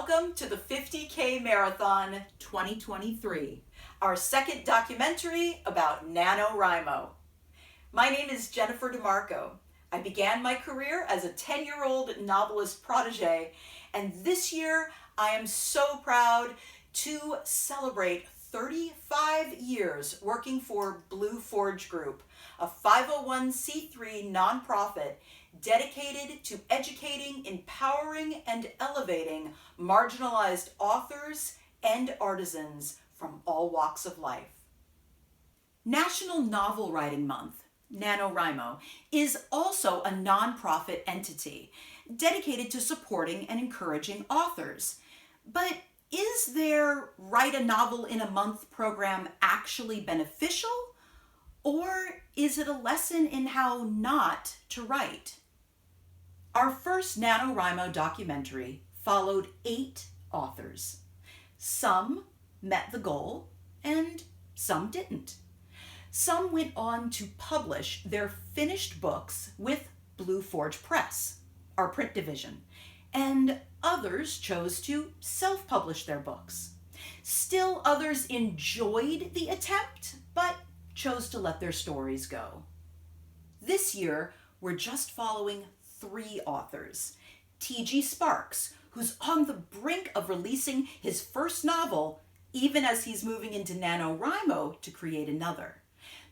Welcome to the 50K Marathon 2023, our second documentary about NaNoWriMo. My name is Jennifer DeMarco. I began my career as a 10-year-old novelist protege, and this year I am so proud to celebrate 35 years working for BlueFlix Group, a 501c3 nonprofit dedicated to educating, empowering, and elevating marginalized authors and artisans from all walks of life. National Novel Writing Month, NaNoWriMo, is also a nonprofit entity dedicated to supporting and encouraging authors. But is their Write a Novel in a Month program actually beneficial? Or is it a lesson in how not to write? Our first NaNoWriMo documentary followed 8 authors. Some met the goal and some didn't. Some went on to publish their finished books with BlueFlix Press, our print division, and others chose to self-publish their books. Still others enjoyed the attempt, but chose to let their stories go. This year, we're just following 3 authors. T.G. Sparks, who's on the brink of releasing his first novel, even as he's moving into NaNoWriMo to create another.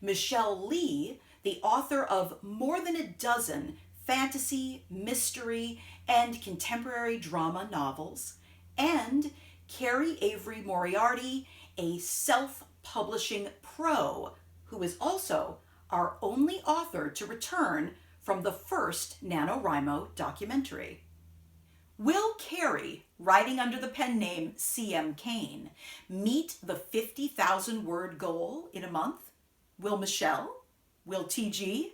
Michelle Lee, the author of more than a dozen fantasy, mystery, and contemporary drama novels. And Carrie Avery Moriarty, a self-publishing pro, who is also our only author to return from the first NaNoWriMo documentary. Will Carrie, writing under the pen name C.M. Kane, meet the 50,000 word goal in a month? Will Michelle? Will T.G.?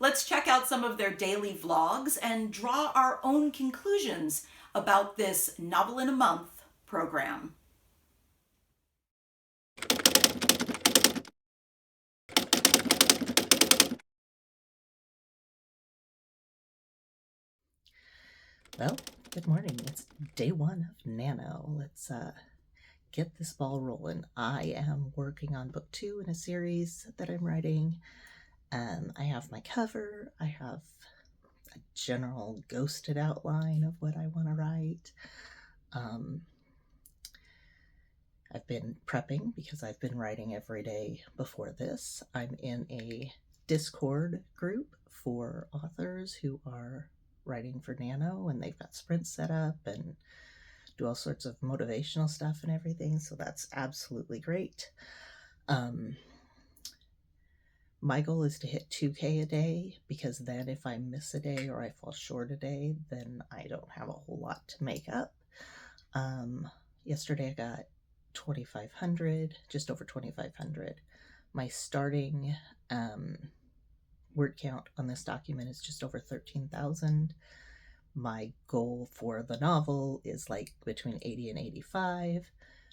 Let's check out some of their daily vlogs and draw our own conclusions about this Novel in a Month program. Well, good morning. It's day 1 of Nano. Let's get this ball rolling. I am working on book 2 in a series that I'm writing. I have my cover. I have a general ghosted outline of what I want to write. I've been prepping because I've been writing every day before this. I'm in a Discord group for authors who are writing for Nano, and they've got sprints set up and do all sorts of motivational stuff and everything, so that's absolutely great. My goal is to hit 2K a day, because then if I miss a day or I fall short a day, then I don't have a whole lot to make up. Yesterday I got 2,500, just over 2,500. My starting word count on this document is just over 13,000. My goal for the novel is like between 80 and 85.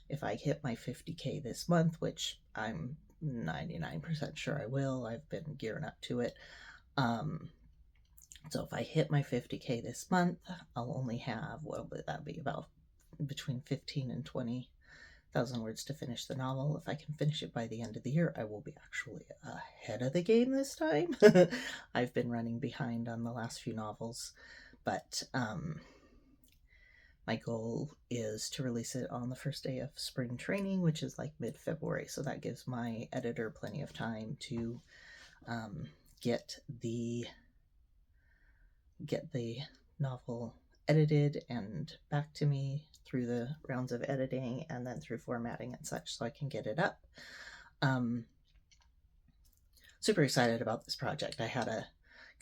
If I hit my 50K this month, which I'm 99% sure I will, I've been gearing up to it. So if I hit my 50K this month, I'll only have, what would that be, about between 15 and 20,000 words to finish the novel. If I can finish it by the end of the year, I will be actually ahead of the game this time. I've been running behind on the last few novels, but my goal is to release it on the first day of spring training, which is like mid-February, so that gives my editor plenty of time to get the novel edited and back to me through the rounds of editing and then through formatting and such, so I can get it up. Super excited about this project. I had a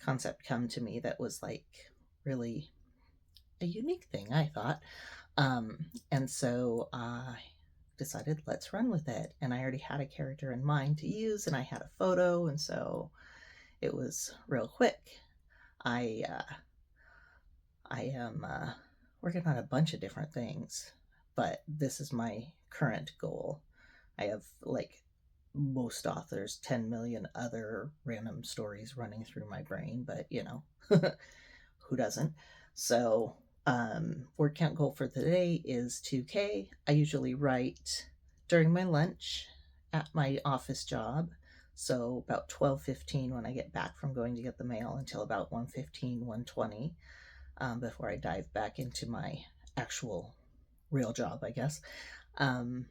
concept come to me that was like really a unique thing, I thought. And so I decided, let's run with it. And I already had a character in mind to use, and I had a photo, and so it was real quick. I am working on a bunch of different things, but this is my current goal. I have, like most authors, 10 million other random stories running through my brain, but you know, who doesn't? So Word count goal for the day is 2K. I usually write during my lunch at my office job. So about 12:15 when I get back from going to get the mail until about 1:15, 1:20, before I dive back into my actual real job, I guess. Um,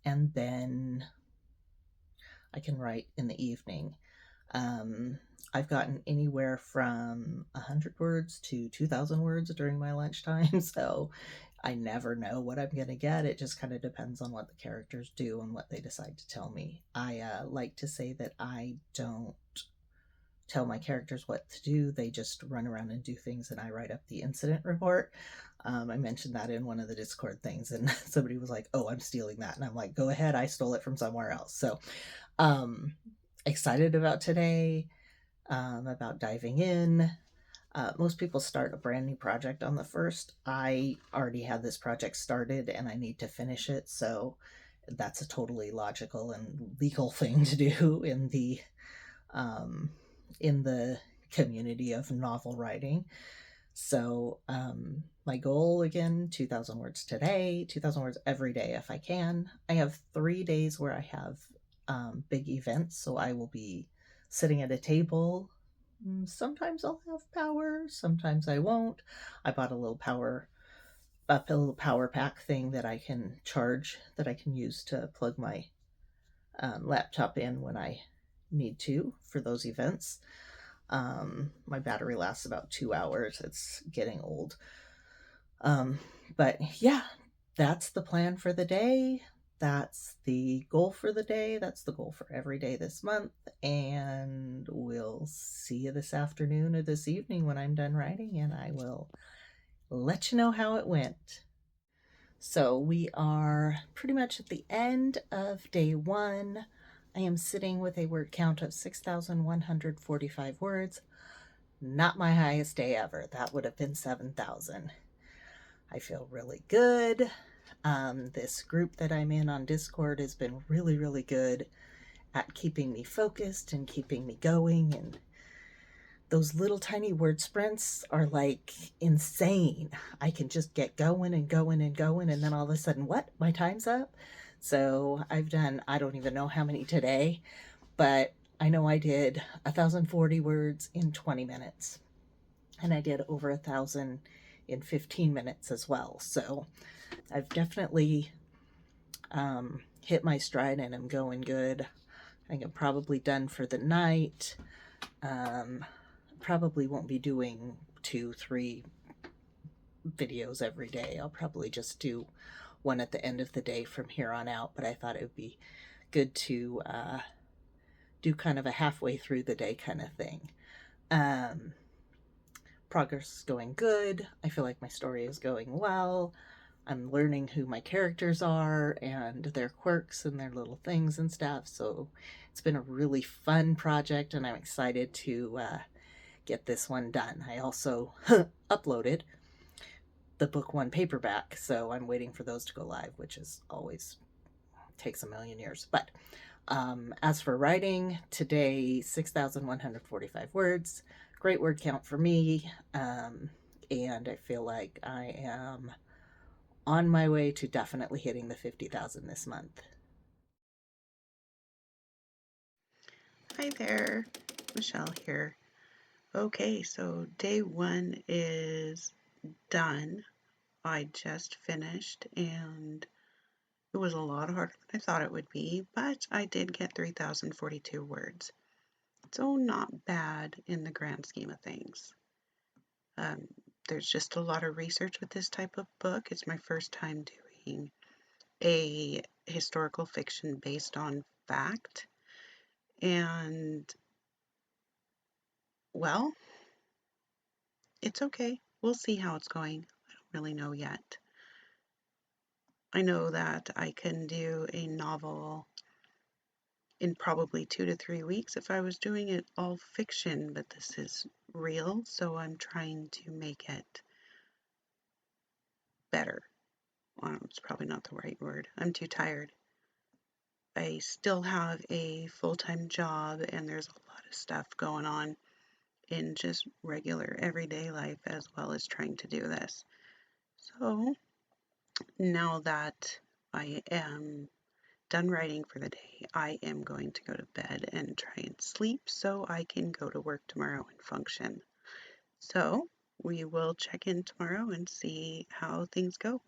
and then I can write in the evening. Um, I've gotten anywhere from 100 words to 2,000 words during my lunchtime, so I never know what I'm going to get. It just kind of depends on what the characters do and what they decide to tell me. I like to say that I don't tell my characters what to do, they just run around and do things, and I write up the incident report. I mentioned that in one of the Discord things, and somebody was like, "Oh, I'm stealing that," and I'm like, "Go ahead, I stole it from somewhere else." So, um, excited about today, about diving in. Most people start a brand new project on the first. I already had this project started and I need to finish it, so that's a totally logical and legal thing to do um, in the community of novel writing. So my goal again, 2,000 words today, 2,000 words every day if I can. I have 3 days where I have big events, so I will be sitting at a table. Sometimes I'll have power, sometimes I won't. I bought a little power pack thing that I can charge, that I can use to plug my laptop in when I need to for those events. My battery lasts about 2 hours. It's getting old. Um, but yeah, that's the plan for the day. That's the goal for the day. That's the goal for every day this month. And we'll see you this afternoon or this evening when I'm done writing, and I will let you know how it went. So we are pretty much at the end of day one. I am sitting with a word count of 6,145 words. Not my highest day ever. That would have been 7,000. I feel really good. This group that I'm in on Discord has been really, really good at keeping me focused and keeping me going. And those little tiny word sprints are like insane. I can just get going and going and going, and then all of a sudden, what? My time's up? So I've done, I don't even know how many today, but I know I did 1,040 words in 20 minutes. And I did over 1,000 in 15 minutes as well. So I've definitely hit my stride and I'm going good. I think I'm probably done for the night. Probably won't be doing 2-3 videos every day. I'll probably just do one at the end of the day from here on out, but I thought it would be good to do kind of a halfway through the day kind of thing. Progress is going good. I feel like my story is going well. I'm learning who my characters are and their quirks and their little things and stuff. So it's been a really fun project, and I'm excited to get this one done. I also uploaded the book one paperback, so I'm waiting for those to go live, which is always takes a million years. But as for writing, today 6,145 words. Great word count for me, and I feel like I am on my way to definitely hitting the 50,000 this month. Hi there, Michelle here. Okay, so day one is done. I just finished, and it was a lot harder than I thought it would be, but I did get 3,042 words. So not bad in the grand scheme of things. There's just a lot of research with this type of book. It's my first time doing a historical fiction based on fact. And, well, it's okay. We'll see how it's going. I don't really know yet. I know that I can do a novel in probably 2 to 3 weeks if I was doing it all fiction, but this is real, so I'm trying to make it better. Well, it's probably not the right word. I'm too tired. I still have a full-time job and there's a lot of stuff going on, in just regular everyday life as well as trying to do this. So now that I am done writing for the day, I am going to go to bed and try and sleep so I can go to work tomorrow and function. So we will check in tomorrow and see how things go.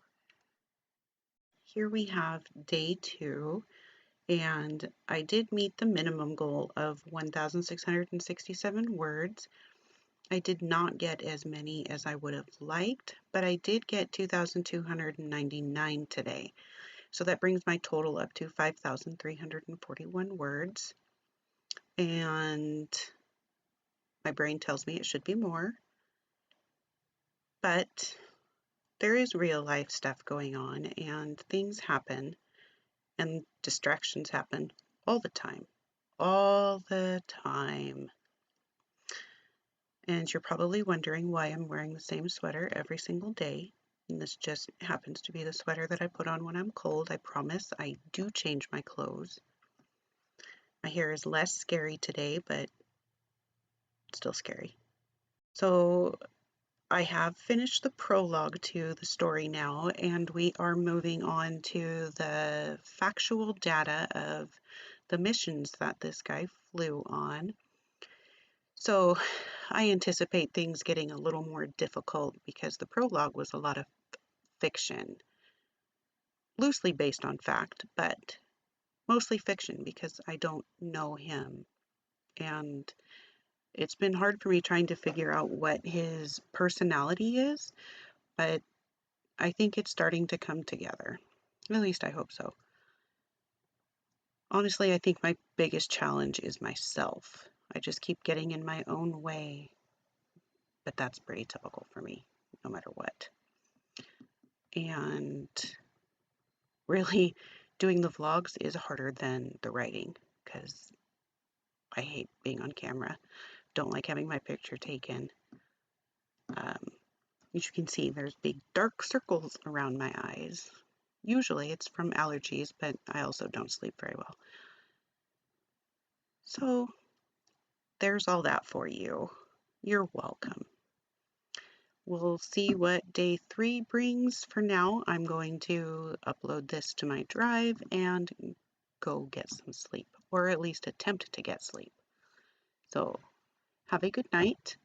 Here we have day 2, and I did meet the minimum goal of 1,667 words. I did not get as many as I would have liked, but I did get 2,299 today. So that brings my total up to 5,341 words. And my brain tells me it should be more. But there is real life stuff going on, and things happen, and distractions happen all the time. All the time. And you're probably wondering why I'm wearing the same sweater every single day. And this just happens to be the sweater that I put on when I'm cold. I promise I do change my clothes. My hair is less scary today, but still scary. So I have finished the prologue to the story now, and we are moving on to the factual data of the missions that this guy flew on. So I anticipate things getting a little more difficult because the prologue was a lot of fiction, loosely based on fact, but mostly fiction because I don't know him. And it's been hard for me trying to figure out what his personality is, but I think it's starting to come together. At least I hope so. Honestly, I think my biggest challenge is myself. I just keep getting in my own way, but that's pretty typical for me, no matter what. And really, doing the vlogs is harder than the writing because I hate being on camera. Don't like having my picture taken. As you can see, there's big dark circles around my eyes. Usually it's from allergies, but I also don't sleep very well. So there's all that for you. You're welcome. We'll see what day 3 brings. For now, I'm going to upload this to my drive and go get some sleep, or at least attempt to get sleep. So have a good night,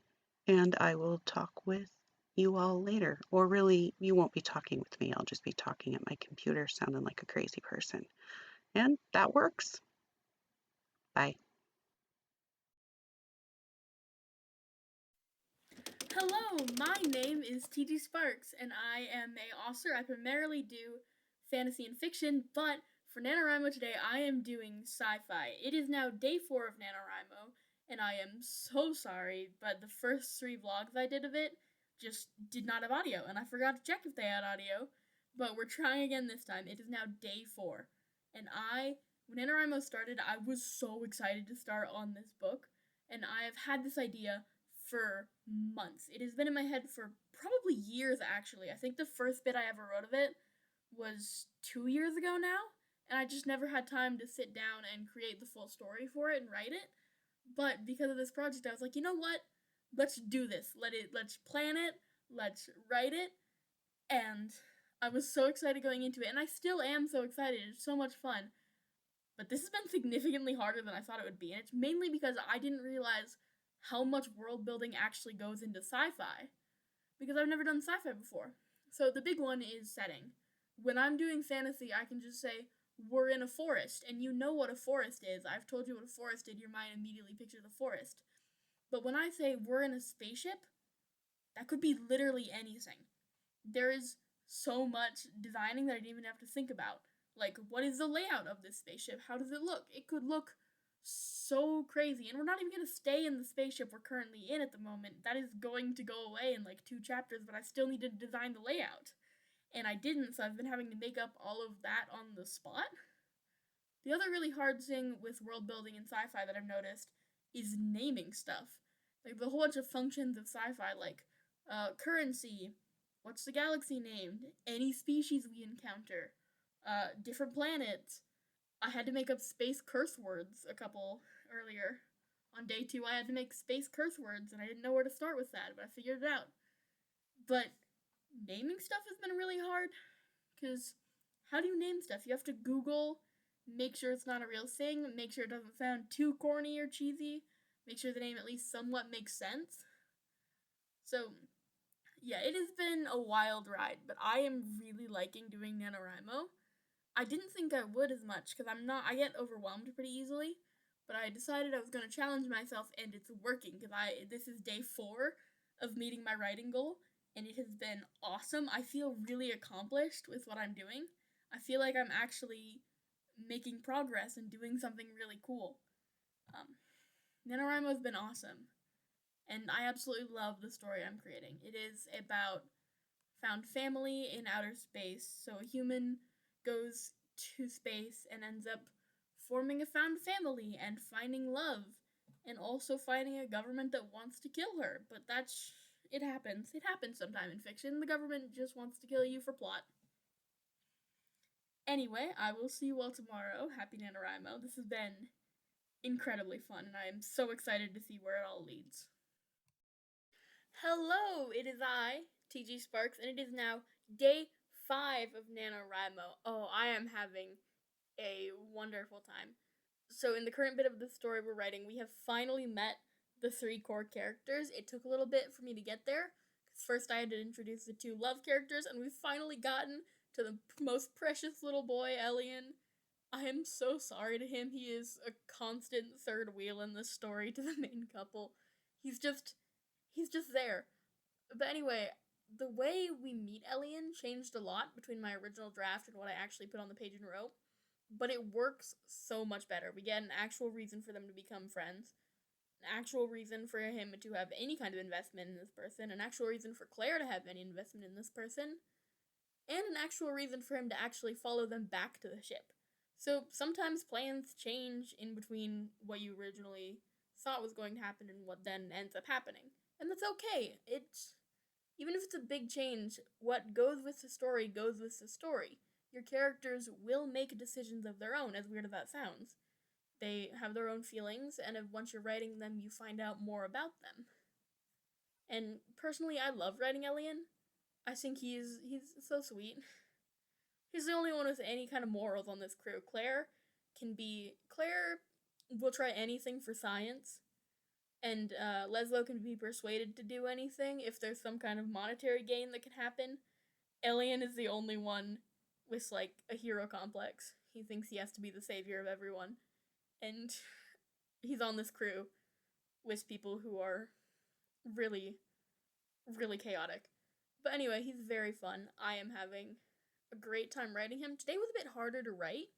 and I will talk with you all later. Or really, you won't be talking with me. I'll just be talking at my computer sounding like a crazy person. And that works. Bye. Hello, my name is TG Sparks, and I am a author. I primarily do fantasy and fiction, but for NaNoWriMo today, I am doing sci-fi. It is now day 4 of NaNoWriMo, and I am so sorry, but the first 3 vlogs I did of it just did not have audio, and I forgot to check if they had audio, but we're trying again this time. It is now day 4, and when NaNoWriMo started, I was so excited to start on this book, and I have had this idea for months. It has been in my head for probably years, actually. I think the first bit I ever wrote of it was 2 years ago now, and I just never had time to sit down and create the full story for it and write it. But because of this project, I was like, you know what? Let's do this. Let's plan it. Let's write it. And I was so excited going into it, and I still am so excited. It's so much fun. But this has been significantly harder than I thought it would be, and it's mainly because I didn't realize how much world building actually goes into sci-fi, because I've never done sci-fi before. So the big one is setting. When I'm doing fantasy, I can just say, we're in a forest, and you know what a forest is. I've told you what a forest is, your mind immediately pictures a forest. But when I say we're in a spaceship, that could be literally anything. There is so much designing that I didn't even have to think about. Like, what is the layout of this spaceship? How does it look? It could look so crazy. And we're not even going to stay in the spaceship we're currently in at the moment. That is going to go away in like 2 chapters, but I still need to design the layout. And I didn't, so I've been having to make up all of that on the spot. The other really hard thing with world building in sci-fi that I've noticed is naming stuff. Like the whole bunch of functions of sci-fi, like currency, what's the galaxy named, any species we encounter, different planets. I had to make up space curse words a couple earlier On day 2, I had to make space curse words, and I didn't know where to start with that, but I figured it out. But naming stuff has been really hard, because how do you name stuff? You have to Google, make sure it's not a real thing, make sure it doesn't sound too corny or cheesy, make sure the name at least somewhat makes sense. So, yeah, it has been a wild ride, but I am really liking doing NaNoWriMo. I didn't think I would as much, because I get overwhelmed pretty easily, but I decided I was going to challenge myself, and it's working, because this is day 4 of meeting my writing goal, and it has been awesome. I feel really accomplished with what I'm doing. I feel like I'm actually making progress and doing something really cool. NaNoWriMo has been awesome, and I absolutely love the story I'm creating. It is about found family in outer space, so a human goes to space and ends up forming a found family and finding love, and also fighting a government that wants to kill her. But it happens. It happens sometime in fiction. The government just wants to kill you for plot. Anyway, I will see you all tomorrow. Happy NaNoWriMo. This has been incredibly fun, and I am so excited to see where it all leads. Hello, it is I, TG Sparks, and it is now day 5 of NaNoWriMo. Oh, I am having a wonderful time. So in the current bit of the story we're writing, we have finally met the 3 core characters. It took a little bit for me to get there, because first I had to introduce the 2 love characters, and we've finally gotten to the most precious little boy, Elian. I am so sorry to him. He is a constant third wheel in this story to the main couple. He's just there. But anyway, the way we meet Elian changed a lot between my original draft and what I actually put on the page and wrote, but it works so much better. We get an actual reason for them to become friends, an actual reason for him to have any kind of investment in this person, an actual reason for Claire to have any investment in this person, and an actual reason for him to actually follow them back to the ship. So sometimes plans change in between what you originally thought was going to happen and what then ends up happening. And that's okay. Even if it's a big change, what goes with the story goes with the story. Your characters will make decisions of their own, as weird as that sounds. They have their own feelings, and once you're writing them, you find out more about them. And personally, I love writing Elian. I think he's so sweet. He's the only one with any kind of morals on this crew. Claire will try anything for science, and Leslo can be persuaded to do anything if there's some kind of monetary gain that can happen. Elian is the only one with, like, a hero complex. He thinks he has to be the savior of everyone. And he's on this crew with people who are really, really chaotic. But anyway, he's very fun. I am having a great time writing him. Today was a bit harder to write,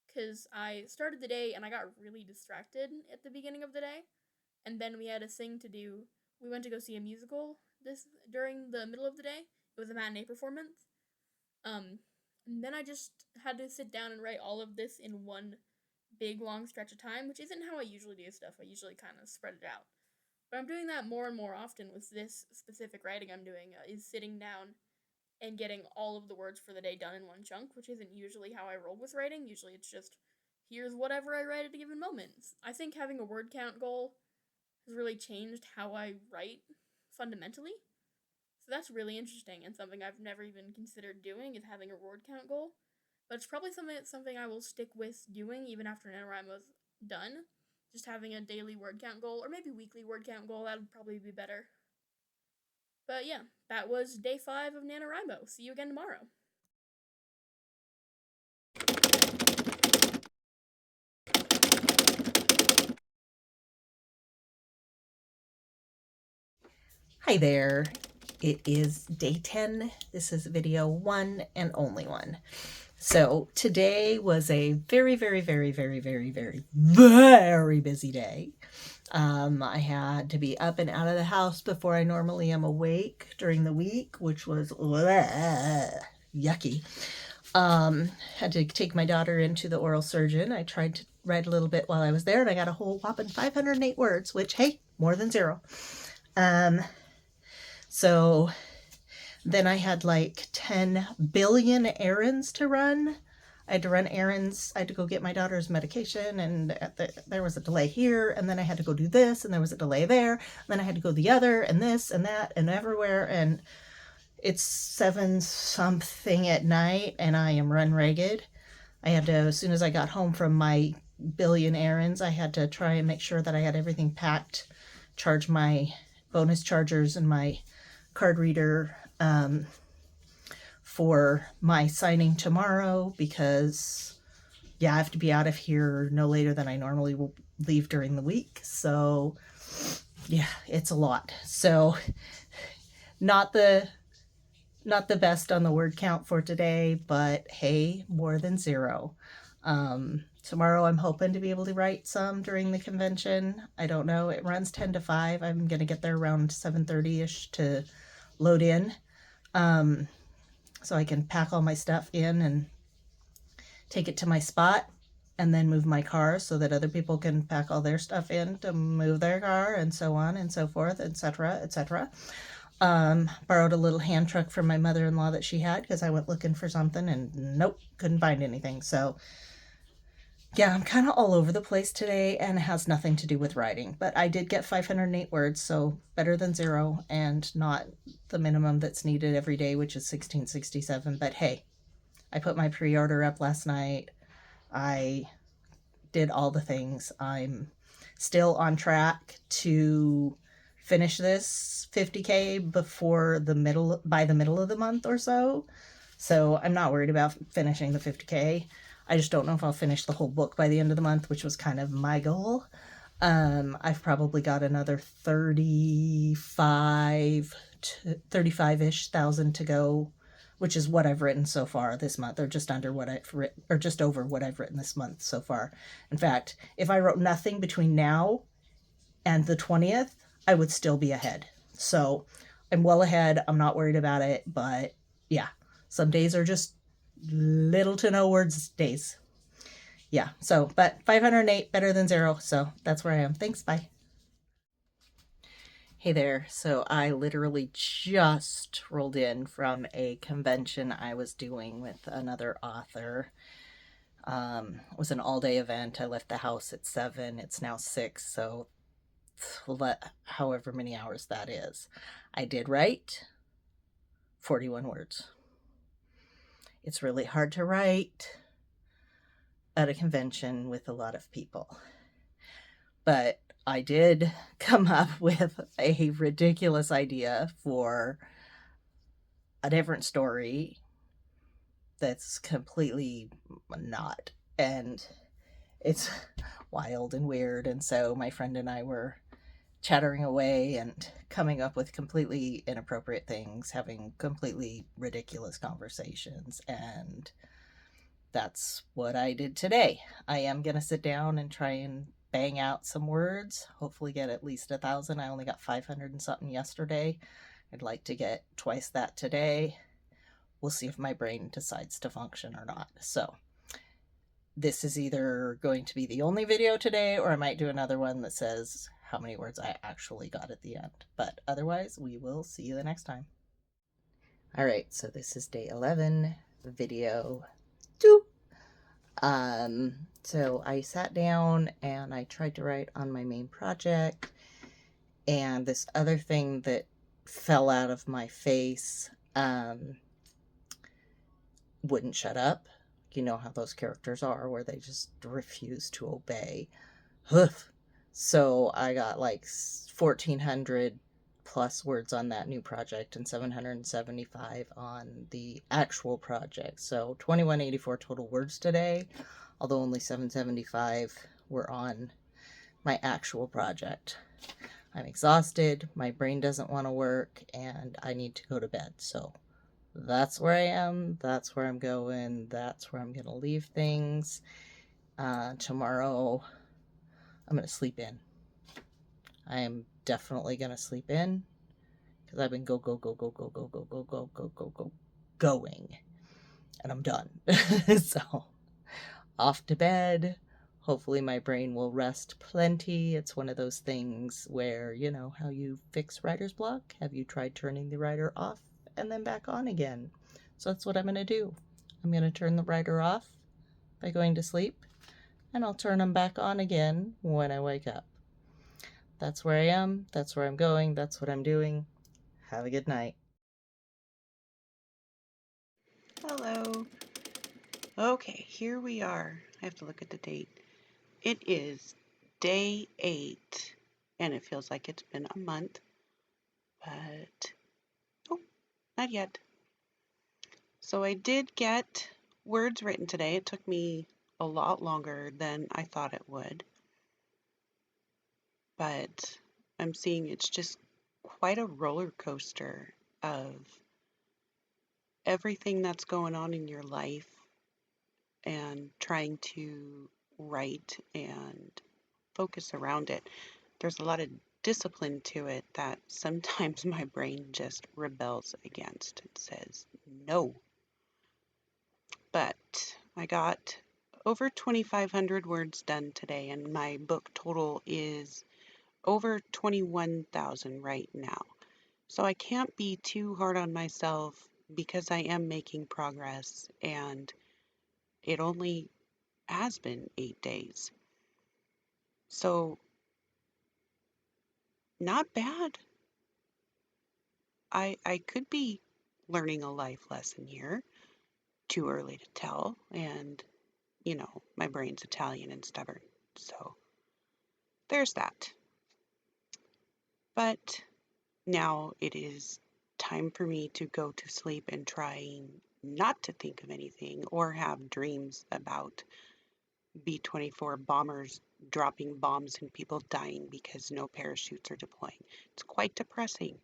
because I started the day and I got really distracted at the beginning of the day. And then we had a thing to do. We went to go see a musical during the middle of the day. It was a matinee performance. And then I just had to sit down and write all of this in one big long stretch of time, which isn't how I usually do stuff. I usually kind of spread it out. But I'm doing that more and more often with this specific writing I'm doing, is sitting down and getting all of the words for the day done in one chunk, which isn't usually how I roll with writing. Usually it's just, here's whatever I write at a given moment. I think having a word count goal has really changed how I write fundamentally. So that's really interesting, and something I've never even considered doing is having a word count goal. But it's probably something I will stick with doing even after NaNoWriMo's done. Just having a daily word count goal, or maybe weekly word count goal, that would probably be better. But yeah, that was day 5 of NaNoWriMo. See you again tomorrow. Hi there. It is day 10. This is video 1 and only 1. So today was a very, very, very, very, very, very, very busy day. I had to be up and out of the house before I normally am awake during the week, which was yucky. Had to take my daughter into the oral surgeon. I tried to write a little bit while I was there, and I got a whole whopping 508 words, which, hey, more than 0. So then I had like 10 billion errands to run. I had to run errands. I had to go get my daughter's medication, and there was a delay here, and then I had to go do this, and there was a delay there, and then I had to go the other, and this, and that, and everywhere, and it's 7 something at night, and I am run ragged. I had to, as soon as I got home from my billion errands, I had to try and make sure that I had everything packed, charge my bonus chargers and my card reader for my signing tomorrow, because I have to be out of here no later than I normally will leave during the week. So yeah, it's a lot. So not the best on the word count for today, but hey, more than 0. Tomorrow I'm hoping to be able to write some during the convention. I don't know. It runs 10 to 5. I'm going to get there around 7:30ish to load in. So I can pack all my stuff in and take it to my spot, and then move my car so that other people can pack all their stuff in to move their car, and so on and so forth, etc., etc. Borrowed a little hand truck from my mother-in-law that she had, because I went looking for something and nope, couldn't find anything. So yeah, I'm kind of all over the place today, and it has nothing to do with writing. But I did get 508 words, so better than 0, and not the minimum that's needed every day, which is 1667. But hey, I put my pre-order up last night. I did all the things. I'm still on track to finish this 50K by the middle of the month or so. So I'm not worried about finishing the 50K. I just don't know if I'll finish the whole book by the end of the month, which was kind of my goal. I've probably got another 35-ish thousand to go, which is what I've written so far this month, or just under what I've written, or just over what I've written this month so far. In fact, if I wrote nothing between now and the 20th, I would still be ahead. So I'm well ahead. I'm not worried about it, but yeah, some days are just little to no words days. Yeah, so, but 508 better than 0. So that's where I am. Thanks. Bye. Hey there. So I literally just rolled in from a convention I was doing with another author. It was an all-day event. I left the house at 7. It's now 6, so however many hours that is. I did write 41 words. It's really hard to write at a convention with a lot of people. But I did come up with a ridiculous idea for a different story that's completely not. And it's wild and weird. And so my friend and I were chattering away and coming up with completely inappropriate things, having completely ridiculous conversations. And that's what I did today. I am going to sit down and try and bang out some words, hopefully get at least 1,000. I only got 500 and something yesterday. I'd like to get twice that today. We'll see if my brain decides to function or not. So this is either going to be the only video today, or I might do another one that says how many words I actually got at the end. But otherwise, we will see you the next time. All right, so this is day 11, video 2. So I sat down and I tried to write on my main project, and this other thing that fell out of my face wouldn't shut up. You know how those characters are, where they just refuse to obey. So I got like 1,400 plus words on that new project and 775 on the actual project. So 2,184 total words today, although only 775 were on my actual project. I'm exhausted, my brain doesn't want to work, and I need to go to bed. So that's where I am, that's where I'm going, that's where I'm going to leave things. Tomorrow I'm going to sleep in. I am definitely going to sleep in, because I've been going, and I'm done. So off to bed. Hopefully my brain will rest plenty. It's one of those things where, you know how you fix writer's block? Have you tried turning the writer off and then back on again? So that's what I'm going to do. I'm going to turn the writer off by going to sleep, and I'll turn them back on again when I wake up. That's where I am, that's where I'm going, that's what I'm doing. Have a good night. Hello. Okay, here we are. I have to look at the date. It is day 8, and it feels like it's been a month, but oh, not yet. So I did get words written today. It took me a lot longer than I thought it would, but I'm seeing it's just quite a roller coaster of everything that's going on in your life and trying to write and focus around it. There's a lot of discipline to it that sometimes my brain just rebels against and says no. But I got over 2,500 words done today, and my book total is over 21,000 right now. So I can't be too hard on myself because I am making progress, and it only has been 8 days. So not bad. I could be learning a life lesson here. Too early to tell. And, my brain's Italian and stubborn. So there's that. But now it is time for me to go to sleep and trying not to think of anything or have dreams about B-24 bombers dropping bombs and people dying because no parachutes are deploying. It's quite depressing.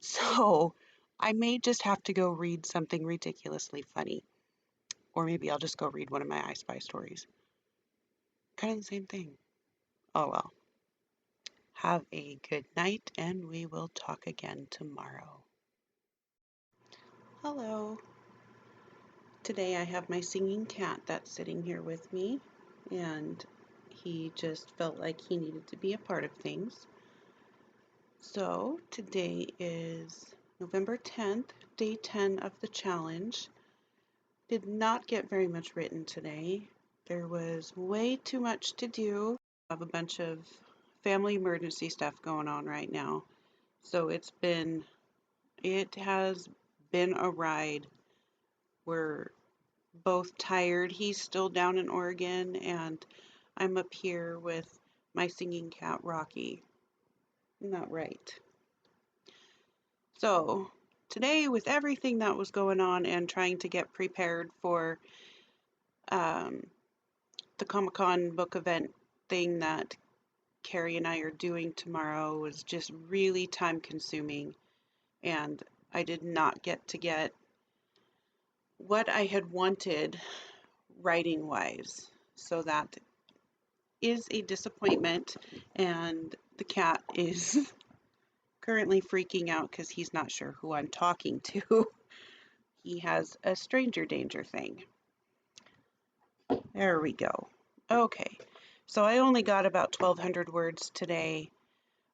So I may just have to go read something ridiculously funny. Or maybe I'll just go read one of my I Spy stories. Kind of the same thing. Oh well. Have a good night, and we will talk again tomorrow. Hello. Today I have my singing cat that's sitting here with me, and he just felt like he needed to be a part of things. So today is November 10th, day 10 of the challenge. Did not get very much written today. There was way too much to do. I have a bunch of family emergency stuff going on right now. So it has been a ride. We're both tired. He's still down in Oregon, and I'm up here with my singing cat, Rocky. Isn't that right? So today, with everything that was going on and trying to get prepared for the Comic-Con book event thing that Carrie and I are doing tomorrow, was just really time consuming, and I did not get to get what I had wanted writing wise. So that is a disappointment, and the cat is currently freaking out because he's not sure who I'm talking to. He has a stranger danger thing. There we go. Okay, so I only got about 1,200 words today.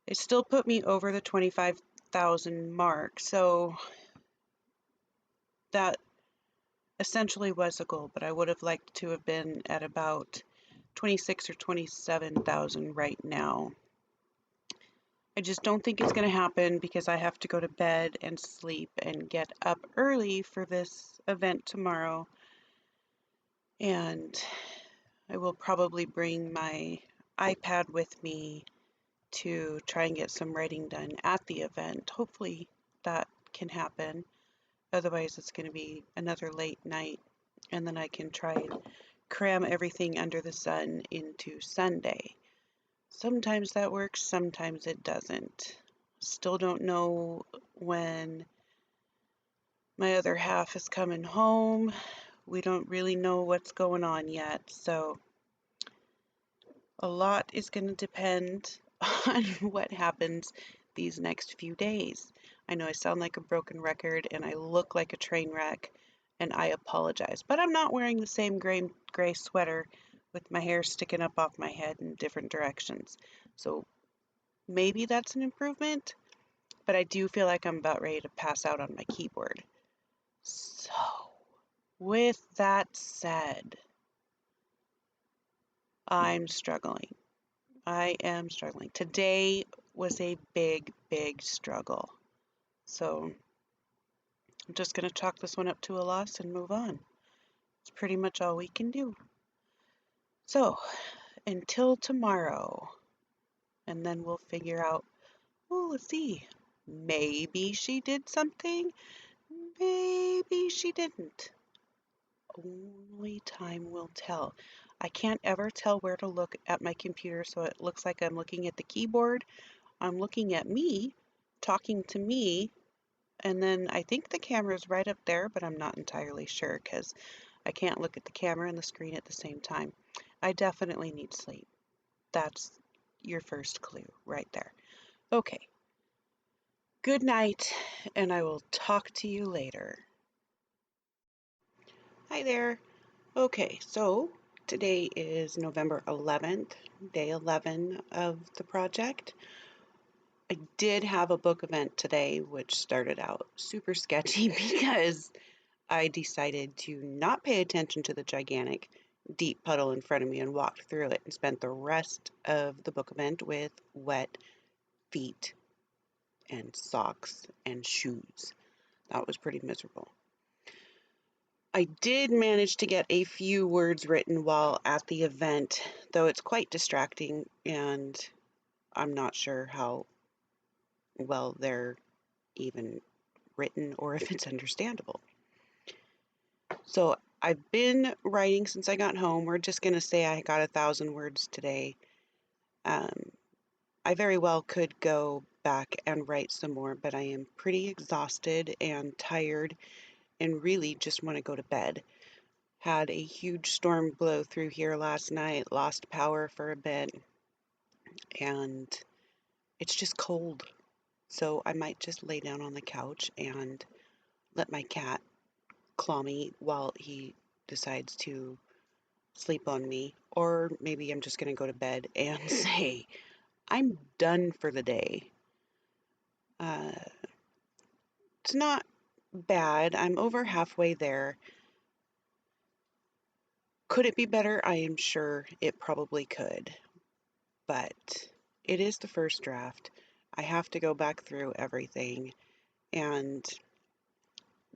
It still put me over the 25,000 mark, so that essentially was a goal, but I would have liked to have been at about 26 or 27,000 right now. I just don't think it's going to happen because I have to go to bed and sleep and get up early for this event tomorrow. And I will probably bring my iPad with me to try and get some writing done at the event. Hopefully that can happen. Otherwise, it's going to be another late night, and then I can try and cram everything under the sun into Sunday. Sometimes that works, sometimes it doesn't. Still don't know when my other half is coming home. We don't really know what's going on yet, so a lot is going to depend on what happens these next few days. I know I sound like a broken record and I look like a train wreck, and I apologize, but I'm not wearing the same gray sweater with my hair sticking up off my head in different directions. So maybe that's an improvement, but I do feel like I'm about ready to pass out on my keyboard. So, with that said, I'm struggling. I am struggling. Today was a big, big struggle. So I'm just going to chalk this one up to a loss and move on. It's pretty much all we can do. So until tomorrow, and then we'll figure out, oh, let's see. Maybe she did something. Maybe she didn't. Only time will tell. I can't ever tell where to look at my computer, so it looks like I'm looking at the keyboard. I'm looking at me, talking to me, and then I think the camera's right up there, but I'm not entirely sure because I can't look at the camera and the screen at the same time. I definitely need sleep. That's your first clue right there. Okay. Good night, and I will talk to you later. Hi there. Okay, so today is November 11th, day 11 of the project. I did have a book event today, which started out super sketchy because I decided to not pay attention to the gigantic deep puddle in front of me and walked through it and spent the rest of the book event with wet feet and socks and shoes. That was pretty miserable. I did manage to get a few words written while at the event, though it's quite distracting and I'm not sure how well they're even written or if it's understandable. So I've been writing since I got home. We're just going to say I got 1,000 words today. I very well could go back and write some more, but I am pretty exhausted and tired and really just want to go to bed. Had a huge storm blow through here last night, lost power for a bit, and it's just cold. So I might just lay down on the couch and let my cat claw me while he decides to sleep on me. Or maybe I'm just going to go to bed and say, I'm done for the day. Uh, it's not bad. I'm over halfway there. Could it be better? I am sure it probably could. But it is the first draft. I have to go back through everything, and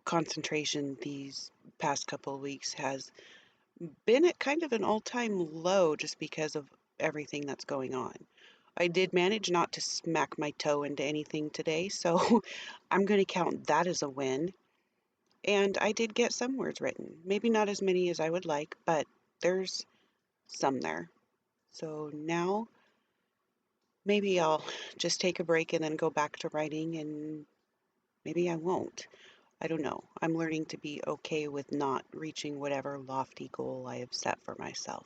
concentration these past couple of weeks has been at kind of an all-time low just because of everything that's going on. I did manage not to smack my toe into anything today, so I'm going to count that as a win. And I did get some words written. Maybe not as many as I would like, but there's some there. So now maybe I'll just take a break and then go back to writing, and maybe I won't. I don't know. I'm learning to be okay with not reaching whatever lofty goal I have set for myself.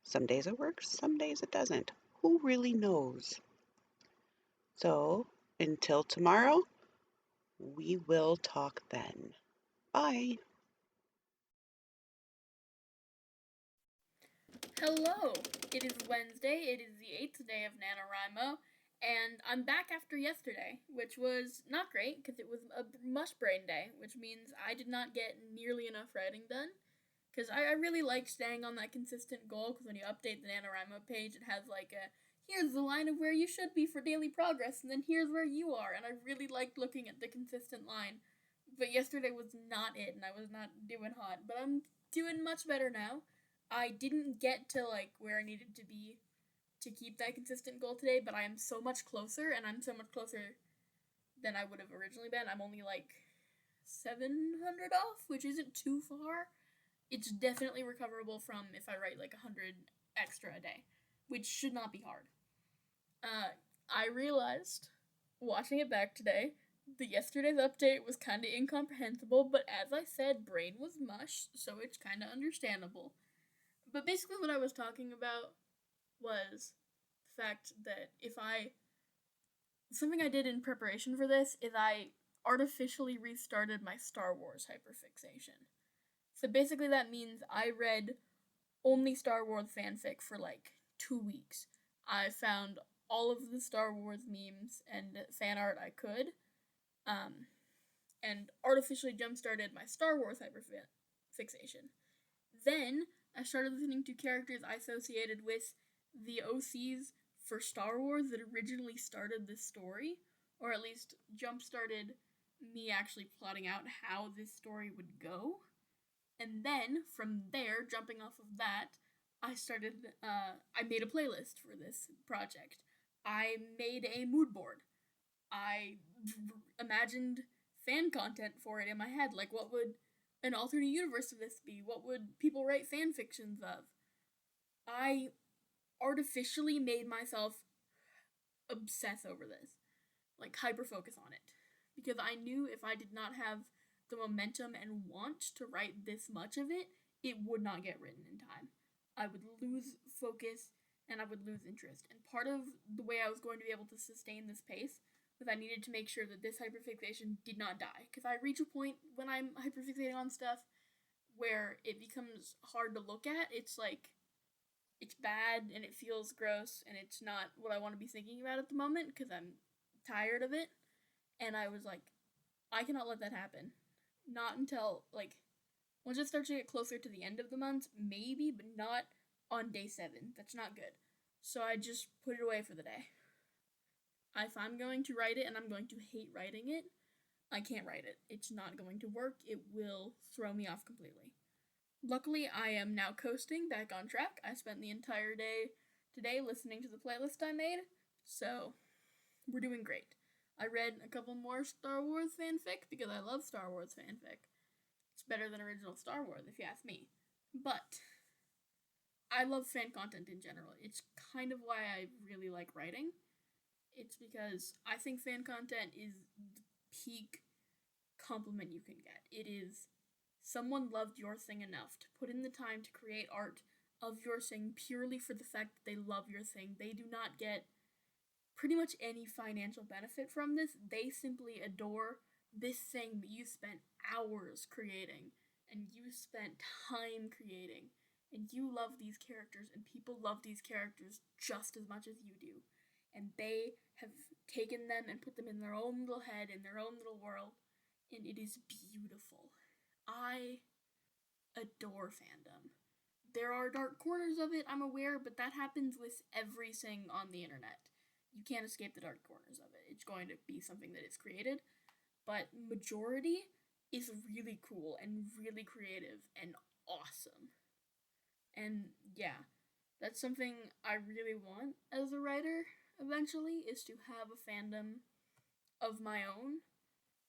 Some days it works, some days it doesn't. Who really knows? So until tomorrow, we will talk then. Bye. Hello! It is Wednesday, it is the 8th day of NaNoWriMo, and I'm back after yesterday, which was not great because it was a mush brain day, which means I did not get nearly enough writing done. Because I really like staying on that consistent goal, because when you update the NaNoWriMo page, it has like a, here's the line of where you should be for daily progress, and then here's where you are, and I really liked looking at the consistent line. But yesterday was not it, and I was not doing hot, but I'm doing much better now. I didn't get to like where I needed to be to keep that consistent goal today, but I am so much closer, and I'm so much closer than I would have originally been. I'm only like 700 off, which isn't too far. It's definitely recoverable from if I write like 100 extra a day, which should not be hard. I realized, watching it back today, that yesterday's update was kind of incomprehensible, but as I said, brain was mush, so it's kind of understandable. But basically, what I was talking about was the fact that something I did in preparation for this is I artificially restarted my Star Wars hyperfixation. So basically, that means I read only Star Wars fanfic for like 2 weeks. I found all of the Star Wars memes and fan art I could, and artificially jump started my Star Wars hyperfixation. Then I started listening to characters I associated with the OCs for Star Wars that originally started this story, or at least jump-started me actually plotting out how this story would go. And then, from there, jumping off of that, I made a playlist for this project. I made a mood board. I imagined fan content for it in my head. Like, what would an alternate universe of this be? What would people write fan fictions of? I artificially made myself obsess over this, like hyper focus on it, because I knew if I did not have the momentum and want to write this much of it, it would not get written in time. I would lose focus and I would lose interest. And part of the way I was going to be able to sustain this pace was I needed to make sure that this hyperfixation did not die. Because I reach a point when I'm hyperfixating on stuff where it becomes hard to look at. It's like, it's bad and it feels gross and it's not what I want to be thinking about at the moment because I'm tired of it. And I was like, I cannot let that happen. Not until, like, once it starts to get closer to the end of the month, maybe, but not on day 7. That's not good. So I just put it away for the day. If I'm going to write it and I'm going to hate writing it, I can't write it. It's not going to work. It will throw me off completely. Luckily, I am now coasting back on track. I spent the entire day today listening to the playlist I made, so we're doing great. I read a couple more Star Wars fanfic because I love Star Wars fanfic. It's better than original Star Wars, if you ask me. But I love fan content in general. It's kind of why I really like writing. It's because I think fan content is the peak compliment you can get. It is someone loved your thing enough to put in the time to create art of your thing purely for the fact that they love your thing. They do not get pretty much any financial benefit from this. They simply adore this thing that you spent hours creating and you spent time creating, and you love these characters and people love these characters just as much as you do, and they have taken them and put them in their own little head, in their own little world, and it is beautiful. I adore fandom. There are dark corners of it, I'm aware, but that happens with everything on the internet. You can't escape the dark corners of it. It's going to be something that is created, but majority is really cool and really creative and awesome. And yeah, that's something I really want as a writer eventually, is to have a fandom of my own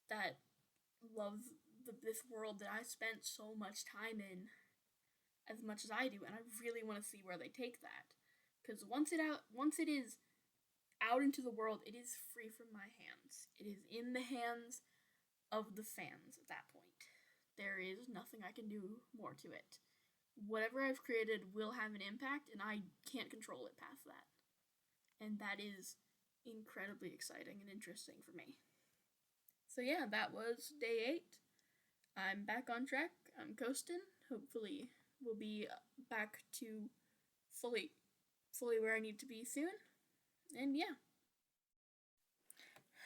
that loves this world that I spent so much time in as much as I do, and I really want to see where they take that. Because once it is out into the world, it is free from my hands. It is in the hands of the fans at that point. There is nothing I can do more to it. Whatever I've created will have an impact, and I can't control it past that. And that is incredibly exciting and interesting for me. So yeah, that was day 8. I'm back on track. I'm coasting. Hopefully we'll be back to fully where I need to be soon. And yeah.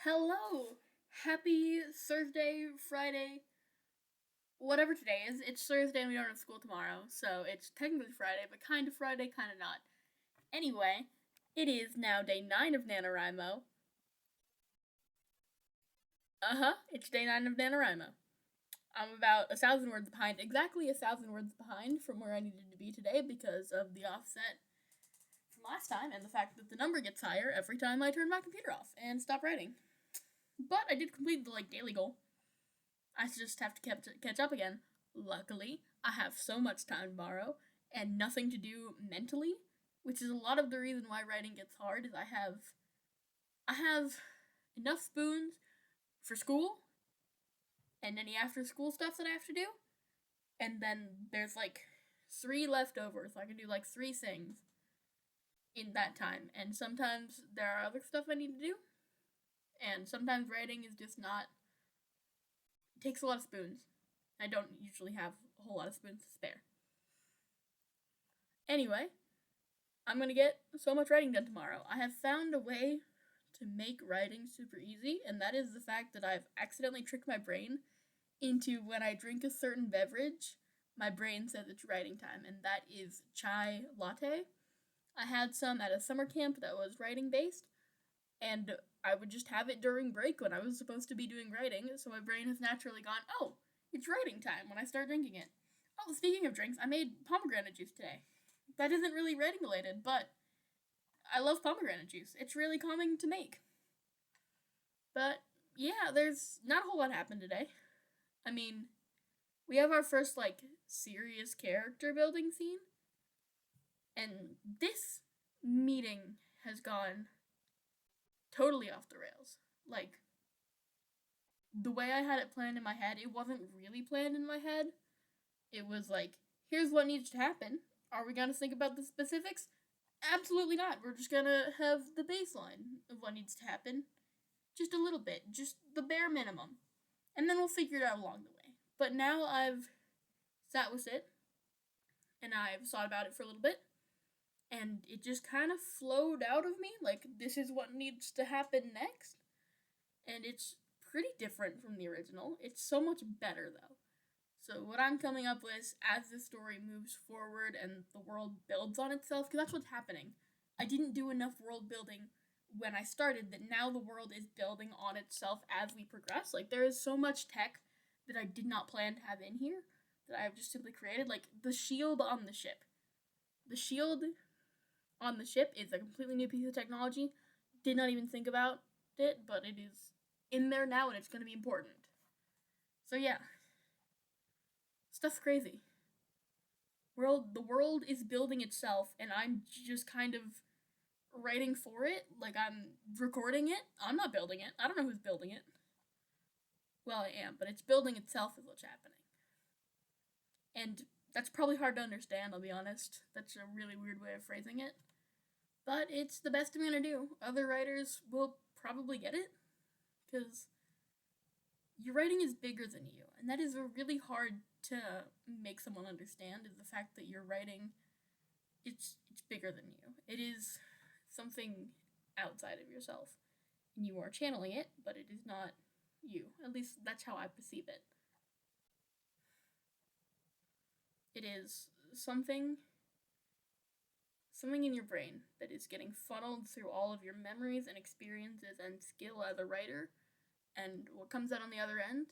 Hello! Happy Thursday, Friday, whatever today is. It's Thursday and we don't have school tomorrow, so it's technically Friday, but kind of Friday, kind of not. Anyway, it is now day 9 of NaNoWriMo. It's day 9 of NaNoWriMo. I'm about 1,000 words behind, exactly 1,000 words behind from where I needed to be today because of the offset from last time and the fact that the number gets higher every time I turn my computer off and stop writing. But I did complete the daily goal. I just have to catch up again. Luckily, I have so much time tomorrow and nothing to do mentally, which is a lot of the reason why writing gets hard. Is I have enough spoons for school and any after school stuff that I have to do, and then there's 3 left over, so I can do 3 things in that time. And sometimes there are other stuff I need to do, and sometimes writing is just not. It takes a lot of spoons. I don't usually have a whole lot of spoons to spare. Anyway, I'm gonna get so much writing done tomorrow. I have found a way to make writing super easy, and that is the fact that I've accidentally tricked my brain into when I drink a certain beverage, my brain says it's writing time, and that is chai latte. I had some at a summer camp that was writing based, and I would just have it during break when I was supposed to be doing writing, so my brain has naturally gone, oh, it's writing time when I start drinking it. Oh, speaking of drinks, I made pomegranate juice today. That isn't really writing related, but I love pomegranate juice. It's really calming to make. But yeah, there's not a whole lot happened today. I mean, we have our first, serious character building scene, and this meeting has gone totally off the rails. Like, the way I had it planned in my head, it wasn't really planned in my head. It was like, here's what needs to happen. Are we gonna think about the specifics? Absolutely not. We're just gonna have the baseline of what needs to happen. Just a little bit. Just the bare minimum. And then we'll figure it out along the way. But now I've sat with it, and I've thought about it for a little bit, and it just kind of flowed out of me, like, this is what needs to happen next. And it's pretty different from the original. It's so much better, though. So what I'm coming up with as the story moves forward and the world builds on itself, because that's what's happening. I didn't do enough world building when I started that now the world is building on itself as we progress. Like, there is so much tech that I did not plan to have in here that I have just simply created. Like, the shield on the ship. The shield on the ship is a completely new piece of technology. Did not even think about it, but it is in there now and it's going to be important. So yeah. Stuff's crazy. The world is building itself, and I'm just kind of writing for it. Like, I'm recording it. I'm not building it. I don't know who's building it. Well, I am, but it's building itself is what's happening. And that's probably hard to understand, I'll be honest. That's a really weird way of phrasing it. But it's the best I'm gonna do. Other writers will probably get it, because your writing is bigger than you, and that is really hard to make someone understand, is the fact that your writing, it's bigger than you. It is something outside of yourself, and you are channeling it, but it is not you. At least that's how I perceive it. It is something in your brain that is getting funneled through all of your memories and experiences and skill as a writer, and what comes out on the other end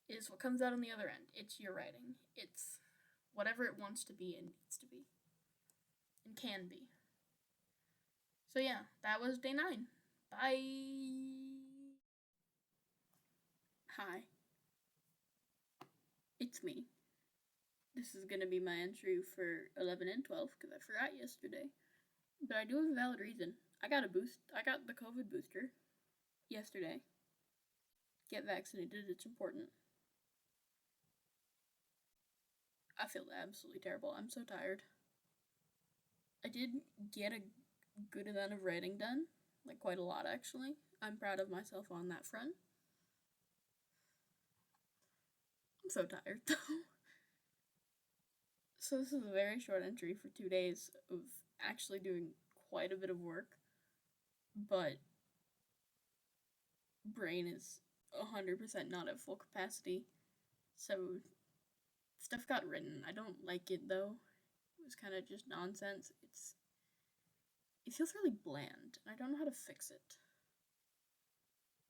is what comes out on the other end. It's your writing. It's whatever it wants to be and needs to be. And can be. So yeah, that was day 9. Bye! Hi. It's me. This is gonna be my entry for 11 and 12, because I forgot yesterday. But I do have a valid reason. I got the COVID booster yesterday. Get vaccinated, it's important. I feel absolutely terrible. I'm so tired. I did get a good amount of writing done. Like, quite a lot, actually. I'm proud of myself on that front. I'm so tired, though. So this is a very short entry for 2 days of actually doing quite a bit of work. But brain is 100% not at full capacity. So stuff got written. I don't like it, though. It was kind of just nonsense. It feels really bland, and I don't know how to fix it.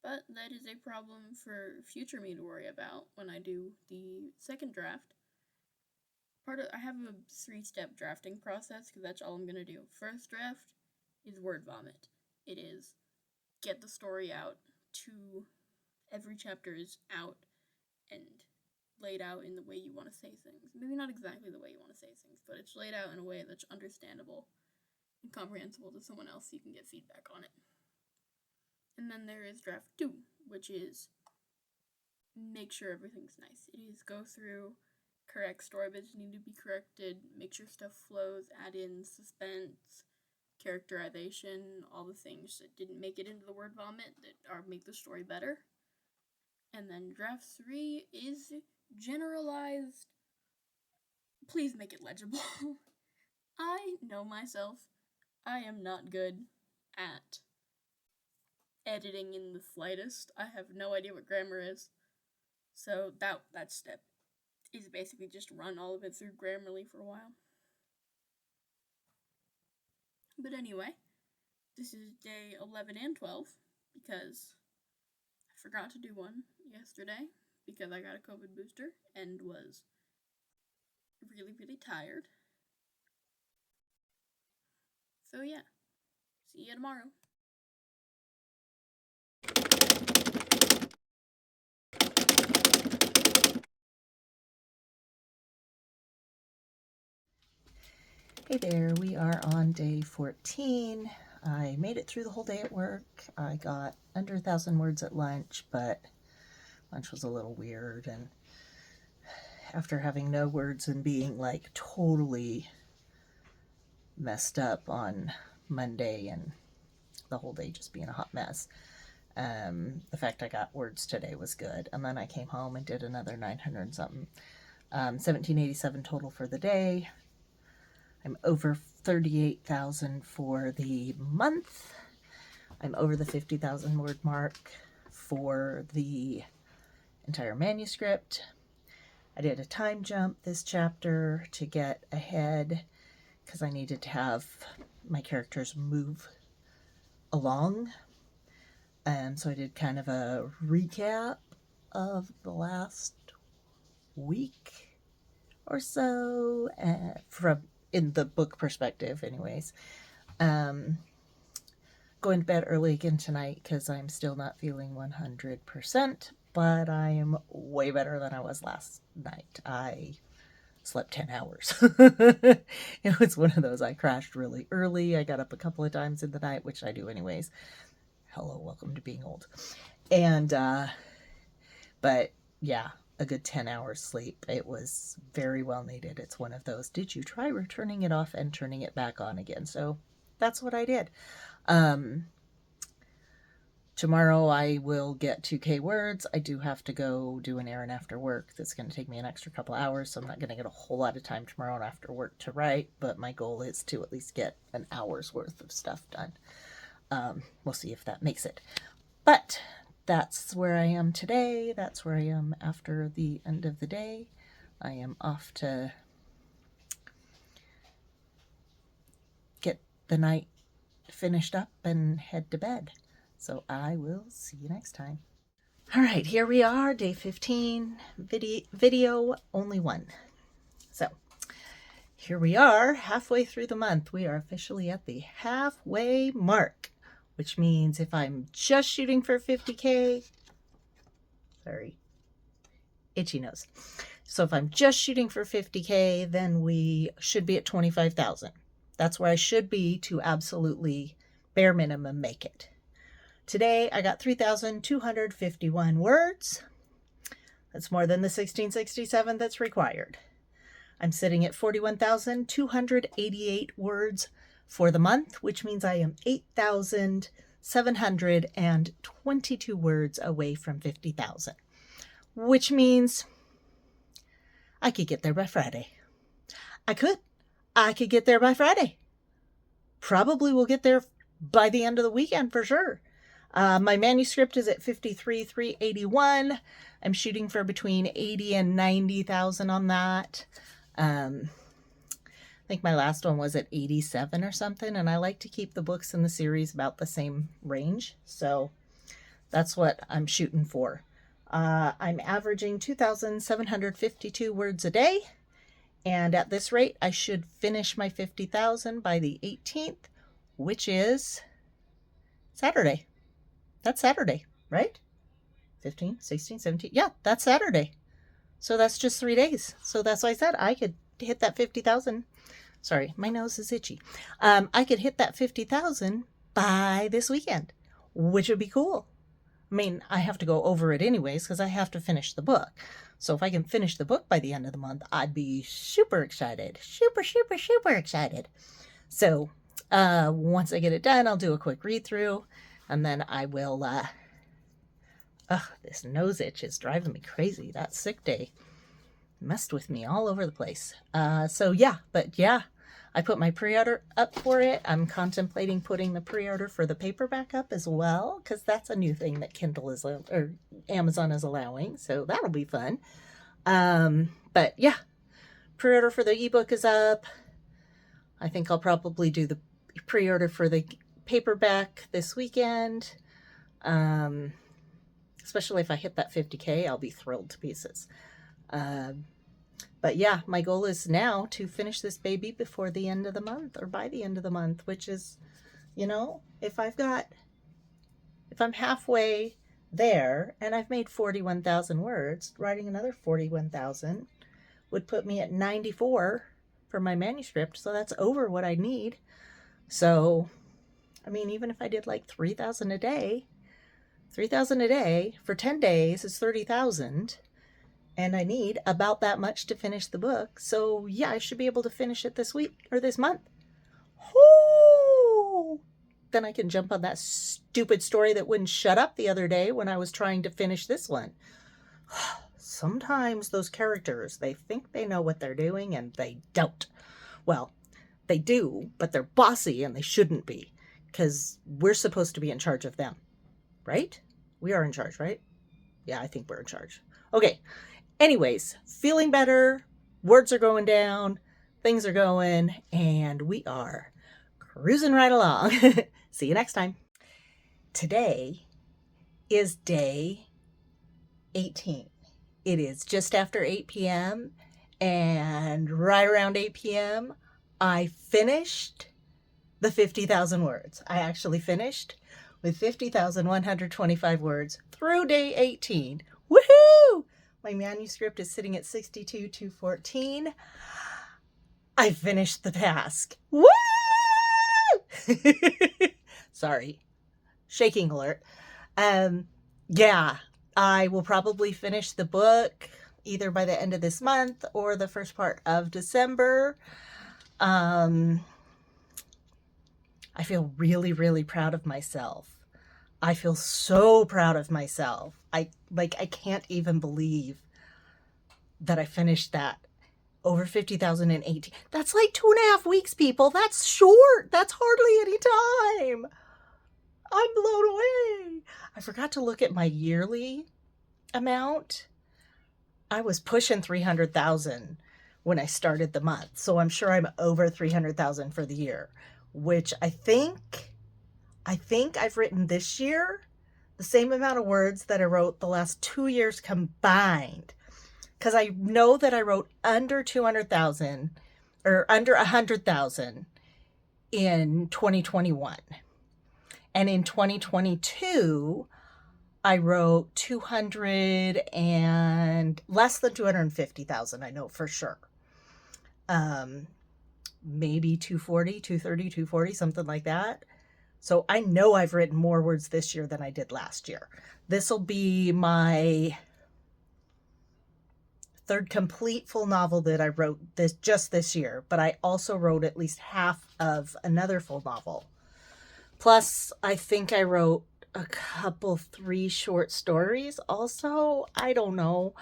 But that is a problem for future me to worry about when I do the second draft. I have a 3-step drafting process, because that's all I'm going to do. First draft is word vomit. It is get the story out to every chapter is out and laid out in the way you want to say things. Maybe not exactly the way you want to say things, but it's laid out in a way that's understandable and comprehensible to someone else so you can get feedback on it. And then there is draft 2, which is make sure everything's nice. It is go through, correct story bits need to be corrected, make sure stuff flows, add in suspense, characterization, all the things that didn't make it into the word vomit that make the story better. And then draft 3 is generalized. Please make it legible. I know myself. I am not good at editing in the slightest. I have no idea what grammar is. So that step is basically just run all of it through Grammarly for a while. But anyway, this is day 11 and 12 because I forgot to do one yesterday because I got a COVID booster and was really, really tired. So yeah, see you tomorrow. Hey there, we are on day 14. I made it through the whole day at work. I got under 1,000 words at lunch, but lunch was a little weird, and after having no words and being like totally messed up on Monday and the whole day just being a hot mess, the fact I got words today was good. And then I came home and did another 900 and something. 1787 total for the day. I'm over 38,000 for the month. I'm over the 50,000 word mark for the entire manuscript. I did a time jump this chapter to get ahead because I needed to have my characters move along. So I did kind of a recap of the last week or so from in the book perspective anyways. Going to bed early again tonight because I'm still not feeling 100%, but I am way better than I was last night. I slept 10 hours. It was one of those, I crashed really early. I got up a couple of times in the night, which I do anyways. Hello, welcome to being old. And, but yeah, a good 10 hours sleep. It was very well needed. It's one of those, did you try returning it off and turning it back on again? So that's what I did. Tomorrow I will get 2K words. I do have to go do an errand after work. That's going to take me an extra couple hours, so I'm not going to get a whole lot of time tomorrow after work to write, but my goal is to at least get an hour's worth of stuff done. We'll see if that makes it. But that's where I am today. That's where I am after the end of the day. I am off to get the night finished up and head to bed. So I will see you next time. All right, here we are, day 15, video only one. So here we are, halfway through the month. We are officially at the halfway mark, which means if I'm just shooting for 50K, sorry, itchy nose. So if I'm just shooting for 50K, then we should be at 25,000. That's where I should be to absolutely bare minimum make it. Today I got 3,251 words. That's more than the 1667 that's required. I'm sitting at 41,288 words for the month, which means I am 8,722 words away from 50,000, which means I could get there by Friday. I could get there by Friday. Probably will get there by the end of the weekend for sure. My manuscript is at 53,381. I'm shooting for between 80 and 90,000 on that. I think my last one was at 87 or something, and I like to keep the books in the series about the same range, so that's what I'm shooting for. I'm averaging 2,752 words a day, and at this rate, I should finish my 50,000 by the 18th, which is Saturday. That's Saturday, right? 15, 16, 17. Yeah, that's Saturday. So that's just 3 days. So that's why I said I could hit that 50,000. Sorry, my nose is itchy. I could hit that 50,000 by this weekend, which would be cool. I mean, I have to go over it anyways because I have to finish the book. So if I can finish the book by the end of the month, I'd be super excited. Super, super, super excited. So once I get it done, I'll do a quick read through. And then I will, this nose itch is driving me crazy. That sick day messed with me all over the place. So yeah, I put my pre-order up for it. I'm contemplating putting the pre-order for the paperback up as well, because that's a new thing that Kindle is, or Amazon is allowing. So that'll be fun. But yeah, pre-order for the ebook is up. I think I'll probably do the pre-order for the paperback this weekend. Especially if I hit that 50K, I'll be thrilled to pieces. But yeah, my goal is now to finish this baby before the end of the month, or by the end of the month, which is, if I'm halfway there and I've made 41,000 words, writing another 41,000 would put me at 94 for my manuscript. So that's over what I need. So, I mean, even if I did like 3,000 a day for 10 days is 30,000. And I need about that much to finish the book. So yeah, I should be able to finish it this week or this month. Whoo! Then I can jump on that stupid story that wouldn't shut up the other day when I was trying to finish this one. Sometimes those characters, they think they know what they're doing and they don't. Well, they do, but they're bossy and they shouldn't be, because we're supposed to be in charge of them, right? We are in charge, right? Yeah, I think we're in charge. Okay. Anyways, feeling better, words are going down, things are going, and we are cruising right along. See you next time. Today is day 18. It is just after 8 p.m. and right around 8 p.m. I finished the 50,000 words. I actually finished with 50,125 words through day 18. Woohoo! My manuscript is sitting at 62,214. I finished the task. Woo! Sorry. Shaking alert. Yeah, I will probably finish the book either by the end of this month or the first part of December. I feel really, really proud of myself. I feel so proud of myself. I can't even believe that I finished that. Over 50,018. That's like 2.5 weeks, people. That's short. That's hardly any time. I'm blown away. I forgot to look at my yearly amount. I was pushing 300,000 when I started the month. So I'm sure I'm over 300,000 for the year, which I think I've written this year the same amount of words that I wrote the last 2 years combined. Because I know that I wrote under 200,000 or under 100,000 in 2021. And in 2022, I wrote 200 and less than 250,000, I know for sure. Maybe 240, 230, 240, something like that. So I know I've written more words this year than I did last year. This will be my third complete full novel that I wrote this year, but I also wrote at least half of another full novel. Plus, I think I wrote a couple 3 short stories also. I don't know.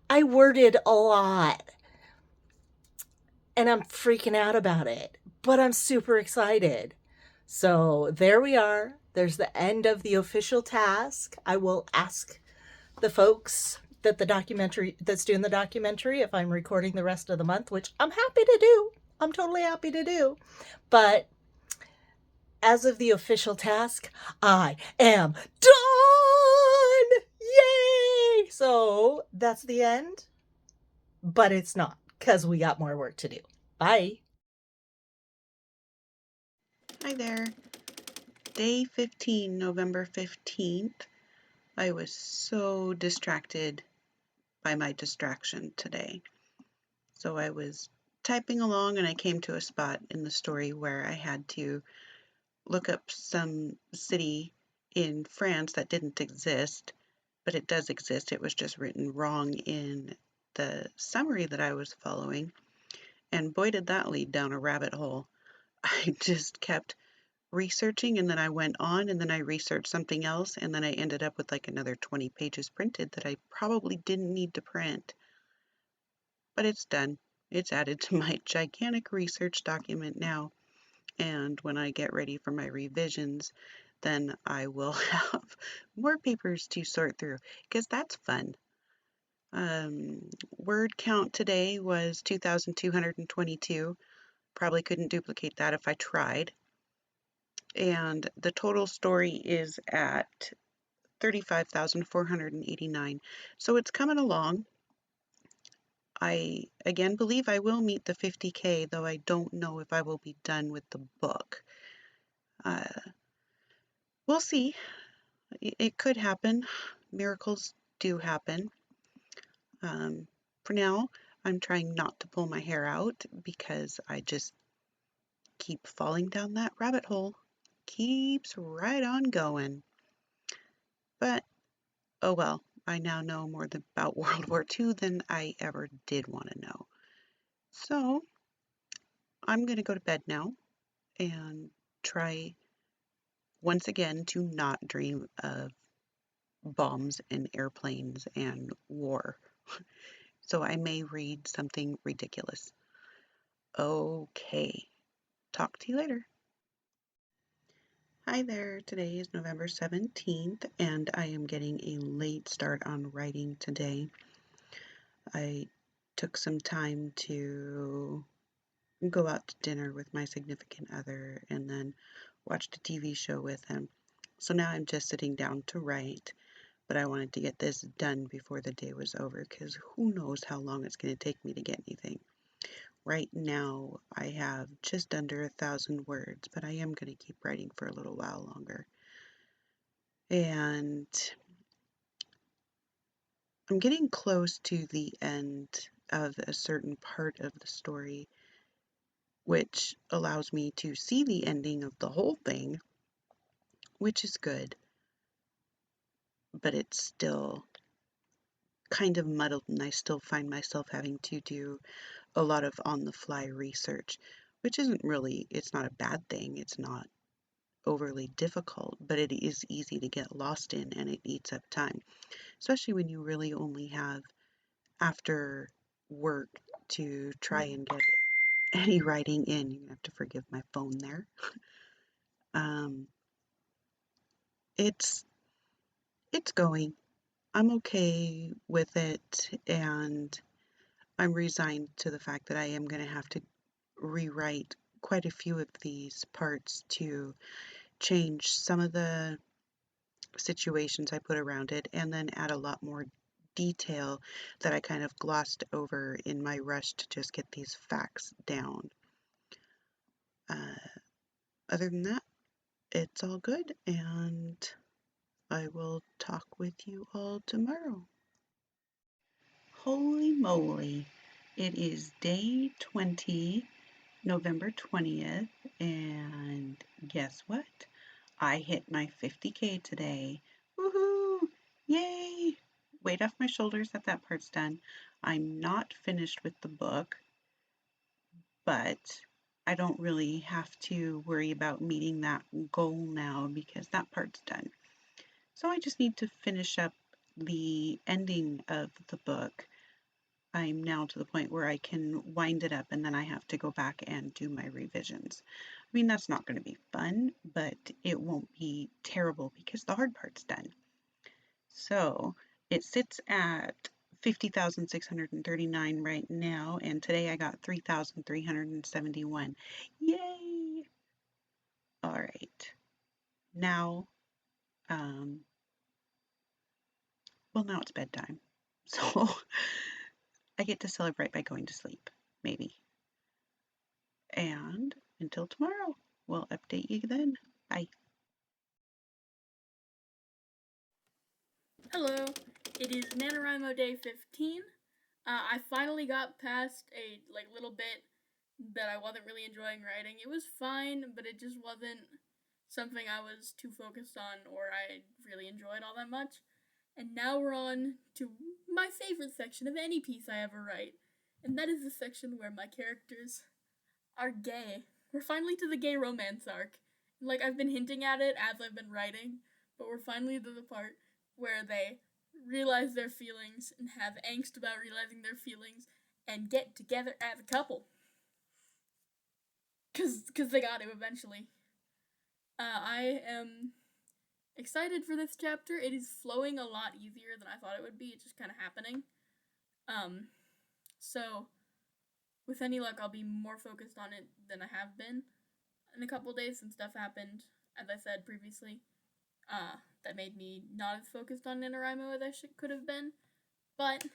I worded a lot. And I'm freaking out about it, but I'm super excited. So there we are. There's the end of the official task. I will ask the folks that's doing the documentary if I'm recording the rest of the month, which I'm happy to do. I'm totally happy to do. But as of the official task, I am done! Yay! So that's the end, but it's not, because we got more work to do. Bye. Hi there. Day 15, November 15th. I was so distracted by my distraction today. So I was typing along and I came to a spot in the story where I had to look up some city in France that didn't exist, but it does exist. It was just written wrong in the summary that I was following. And boy, did that lead down a rabbit hole. I just kept researching, and then I went on, and then I researched something else, and then I ended up with like another 20 pages printed that I probably didn't need to print. But it's done. It's added to my gigantic research document now. And when I get ready for my revisions, then I will have more papers to sort through, because that's fun. Word count today was 2,222. Probably couldn't duplicate that if I tried. And the total story is at 35,489. So it's coming along. I again believe I will meet the 50K, though I don't know if I will be done with the book. Uh, we'll see. It could happen. Miracles do happen. For now, I'm trying not to pull my hair out because I just keep falling down that rabbit hole. Keeps right on going. But oh well, I now know more about World War II than I ever did want to know. So I'm going to go to bed now and try once again to not dream of bombs and airplanes and war. So I may read something ridiculous. Okay, talk to you later. Hi there, today is November 17th and I am getting a late start on writing today. I took some time to go out to dinner with my significant other and then watched a TV show with him. So now I'm just sitting down to write, but I wanted to get this done before the day was over because who knows how long it's going to take me to get anything. Right now I have just under 1,000 words, but I am going to keep writing for a little while longer. And I'm getting close to the end of a certain part of the story, which allows me to see the ending of the whole thing, which is good, but it's still kind of muddled and I still find myself having to do a lot of on-the-fly research, which isn't really, it's not a bad thing, it's not overly difficult, but it is easy to get lost in and it eats up time, especially when you really only have after work to try and get any writing in. You have to forgive my phone there. Um, it's it's going. I'm okay with it, and I'm resigned to the fact that I am going to have to rewrite quite a few of these parts to change some of the situations I put around it, and then add a lot more detail that I kind of glossed over in my rush to just get these facts down. Uh, Other than that, it's all good, and I will talk with you all tomorrow. Holy moly! It is day 20, November 20th, and guess what? I hit my 50K today. Woohoo! Yay! Weight off my shoulders that part's done. I'm not finished with the book, but I don't really have to worry about meeting that goal now because that part's done. So I just need to finish up the ending of the book. I'm now to the point where I can wind it up and then I have to go back and do my revisions. I mean, that's not going to be fun, but it won't be terrible because the hard part's done. So it sits at 50,639 right now, and today I got 3,371. Yay! All right. Now, now it's bedtime. So I get to celebrate by going to sleep, maybe. And until tomorrow, we'll update you then. Bye. Hello, it is NaNoWriMo Day 15. I finally got past a little bit that I wasn't really enjoying writing. It was fine, but it just wasn't something I was too focused on or I really enjoyed all that much. And now we're on to my favorite section of any piece I ever write, and that is the section where my characters are gay. We're finally to the gay romance arc. I've been hinting at it as I've been writing, but we're finally to the part where they realize their feelings and have angst about realizing their feelings and get together as a couple. Cause they got to eventually. I am excited for this chapter. It is flowing a lot easier than I thought it would be. It's just kind of happening. So with any luck, I'll be more focused on it than I have been in a couple days since stuff happened, as I said previously, that made me not as focused on NaNoWriMo as I could have been. But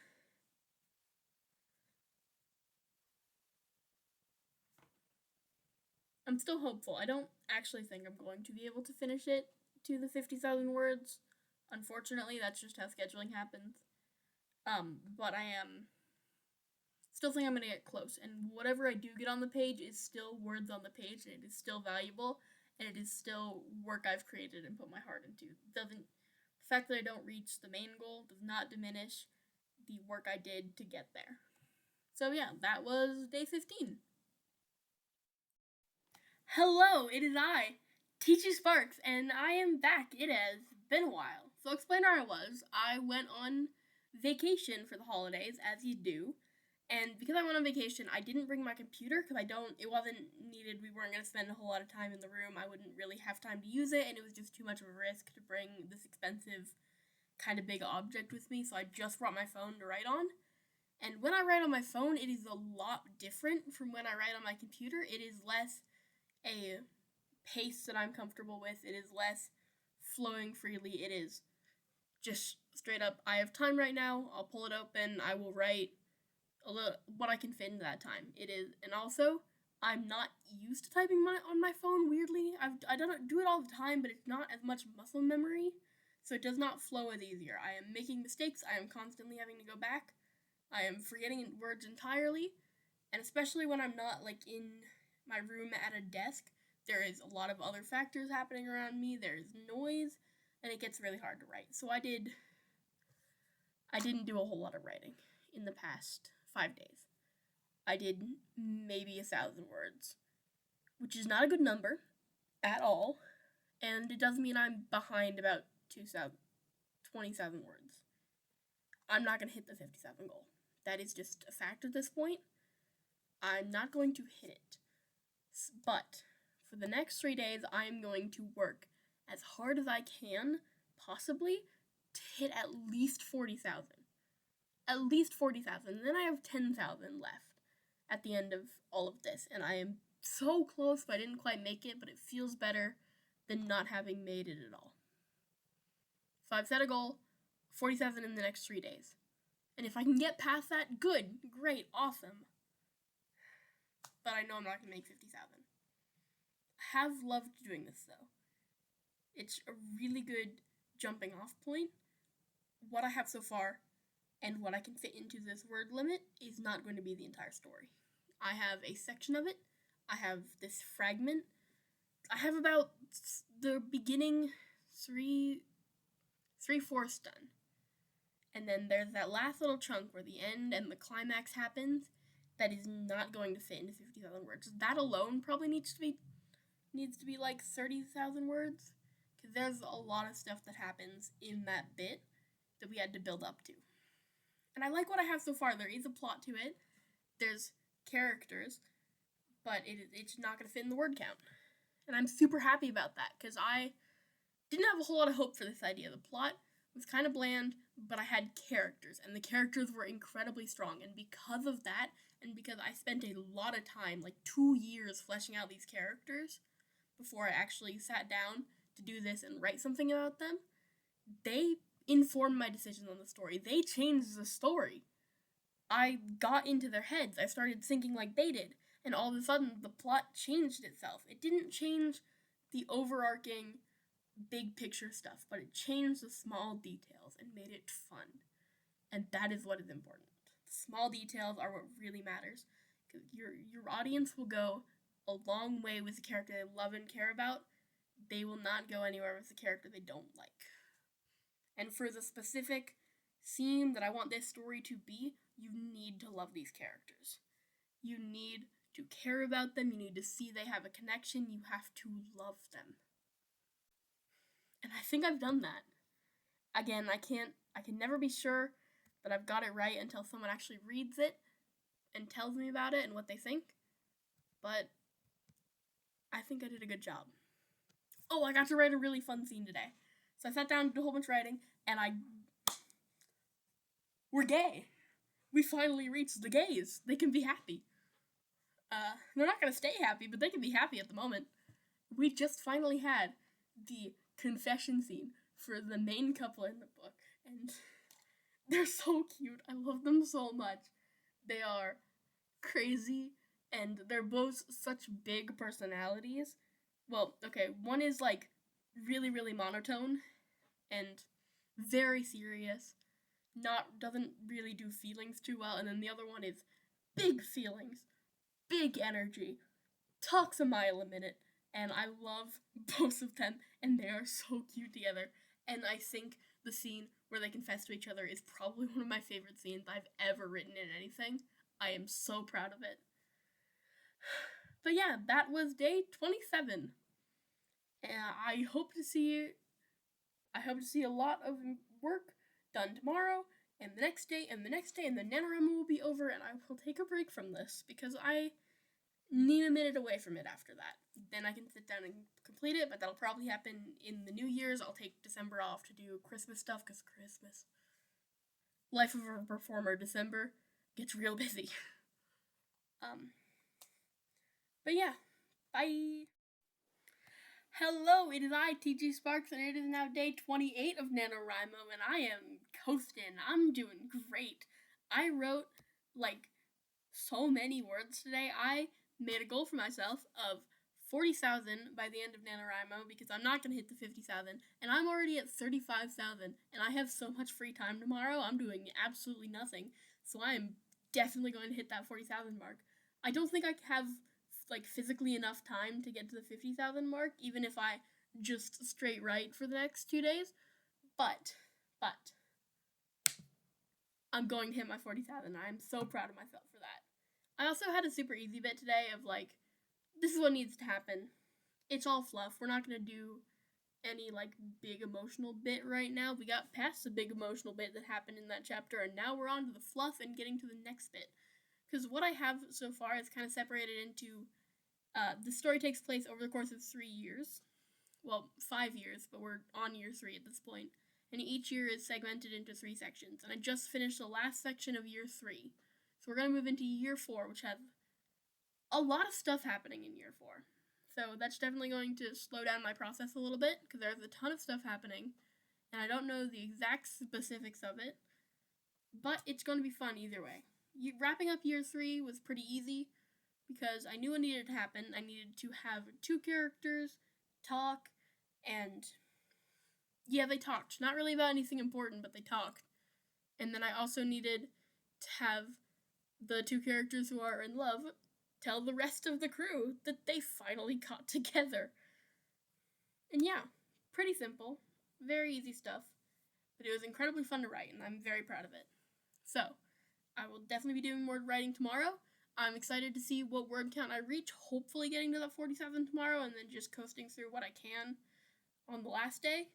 I'm still hopeful. I don't actually think I'm going to be able to finish it to the 50,000 words. Unfortunately, that's just how scheduling happens. But I still think I'm going to get close. And whatever I do get on the page is still words on the page, and it is still valuable, and it is still work I've created and put my heart into. The fact that I don't reach the main goal does not diminish the work I did to get there. So yeah, that was day 15. Hello, it is I, Teachy Sparks, and I am back. It has been a while. So explain where I was. I went on vacation for the holidays, as you do. And because I went on vacation, I didn't bring my computer because it wasn't needed. We weren't going to spend a whole lot of time in the room. I wouldn't really have time to use it, and it was just too much of a risk to bring this expensive, kind of big object with me. So I just brought my phone to write on. And when I write on my phone, it is a lot different from when I write on my computer. It is less a pace that I'm comfortable with. It is less flowing freely. It is just straight up, I have time right now. I'll pull it open. I will write a little what I can fit into that time. It is, and also I'm not used to typing on my phone. Weirdly, I don't do it all the time, but it's not as much muscle memory, so it does not flow as easier. I am making mistakes. I am constantly having to go back. I am forgetting words entirely, and especially when I'm not like in my room at a desk, there is a lot of other factors happening around me. There's noise, and it gets really hard to write. So I didn't do a whole lot of writing in the past 5 days. I did maybe 1,000 words, which is not a good number at all, and it does mean I'm behind about 20,000 words. I'm not going to hit the 50,000 goal. That is just a fact at this point. I'm not going to hit it. But for the next 3 days, I am going to work as hard as I can, possibly, to hit at least 40,000. At least 40,000. And then I have 10,000 left at the end of all of this. And I am so close, but I didn't quite make it, but it feels better than not having made it at all. So I've set a goal, 40,000 in the next 3 days. And if I can get past that, good, great, awesome. But I know I'm not going to make 50,000. I have loved doing this, though. It's a really good jumping off point. What I have so far and what I can fit into this word limit is not going to be the entire story. I have a section of it. I have this fragment. I have about the beginning 3/4 done. And then there's that last little chunk where the end and the climax happens that is not going to fit into 50,000 words. That alone probably needs to be like 30,000 words, because there's a lot of stuff that happens in that bit that we had to build up to. And I like what I have so far. There is a plot to it. There's characters, but it's not going to fit in the word count. And I'm super happy about that, because I didn't have a whole lot of hope for this idea. The plot was kind of bland, but I had characters, and the characters were incredibly strong. And because of that, and because I spent a lot of time, like 2 years, fleshing out these characters before I actually sat down to do this and write something about them, they informed my decisions on the story. They changed the story. I got into their heads. I started thinking like they did. And all of a sudden, the plot changed itself. It didn't change the overarching big picture stuff, but it changed the small details and made it fun. And that is what is important. The small details are what really matters. Because your audience will go a long way with the character they love and care about. They will not go anywhere with the character they don't like. And for the specific theme that I want this story to be, you need to love these characters. You need to care about them. You need to see they have a connection. You have to love them. And I think I've done that. Again, I can never be sure that I've got it right until someone actually reads it and tells me about it and what they think. But I think I did a good job. Oh, I got to write a really fun scene today. So I sat down, did a whole bunch of writing, and we're gay. we finally reached the gays. They can be happy. They're not gonna stay happy, but they can be happy at the moment. We just finally had the confession scene for the main couple in the book, and they're so cute. I love them so much. They are crazy, and they're both such big personalities. Well, okay, one is like really, really monotone and very serious, doesn't really do feelings too well, and then the other one is big feelings, big energy, talks a mile a minute, and I love both of them, and they are so cute together. And I think the scene where they confess to each other is probably one of my favorite scenes I've ever written in anything. I am so proud of it. But yeah, that was day 27. And I hope to see a lot of work done tomorrow, and the next day, and the next day, and the NaNoWriMo will be over, and I will take a break from this, because I need a minute away from it after that. Then I can sit down and complete it, but that'll probably happen in the New Year's. I'll take December off to do Christmas stuff, because Christmas. Life of a performer, December gets real busy. But yeah, bye! Hello, it is I, TG Sparks, and it is now day 28 of NaNoWriMo, and I am coasting. I'm doing great. I wrote, so many words today. I made a goal for myself of 40,000 by the end of NaNoWriMo, because I'm not going to hit the 50,000, and I'm already at 35,000, and I have so much free time tomorrow. I'm doing absolutely nothing, so I am definitely going to hit that 40,000 mark. I don't think I have physically enough time to get to the 50,000 mark, even if I just straight write for the next 2 days, but I'm going to hit my 40,000. I'm so proud of myself for that. I also had a super easy bit today of this is what needs to happen. It's all fluff. We're not going to do any big emotional bit right now. We got past the big emotional bit that happened in that chapter, and now we're on to the fluff and getting to the next bit. Because what I have so far is kind of separated into the story takes place over the course of 3 years. Well, 5 years, but we're on year 3 at this point. And each year is segmented into 3 sections. And I just finished the last section of year 3. So we're going to move into year 4, which has a lot of stuff happening in year 4. So that's definitely going to slow down my process a little bit, because there's a ton of stuff happening. And I don't know the exact specifics of it. But it's going to be fun either way. Wrapping up year 3 was pretty easy, because I knew what needed to happen. I needed to have 2 characters talk, and yeah, they talked. Not really about anything important, but they talked. And then I also needed to have the 2 characters who are in love tell the rest of the crew that they finally got together. And yeah, pretty simple. Very easy stuff. But it was incredibly fun to write, and I'm very proud of it. So, I will definitely be doing more writing tomorrow. I'm excited to see what word count I reach, hopefully getting to that 47 tomorrow, and then just coasting through what I can on the last day.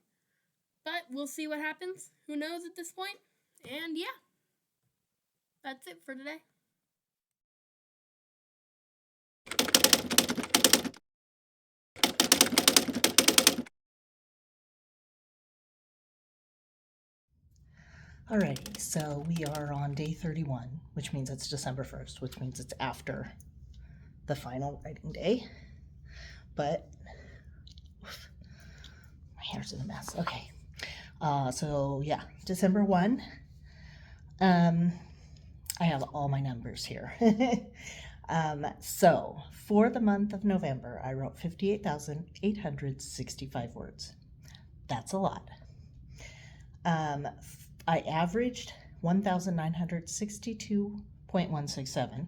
But we'll see what happens. Who knows at this point? And yeah, that's it for today. Alrighty, so we are on day 31, which means it's December 1st, which means it's after the final writing day. But my hair's in a mess. Okay. So yeah, December 1. I have all my numbers here. So for the month of November, I wrote 58,865 words. That's a lot. I averaged 1,962.167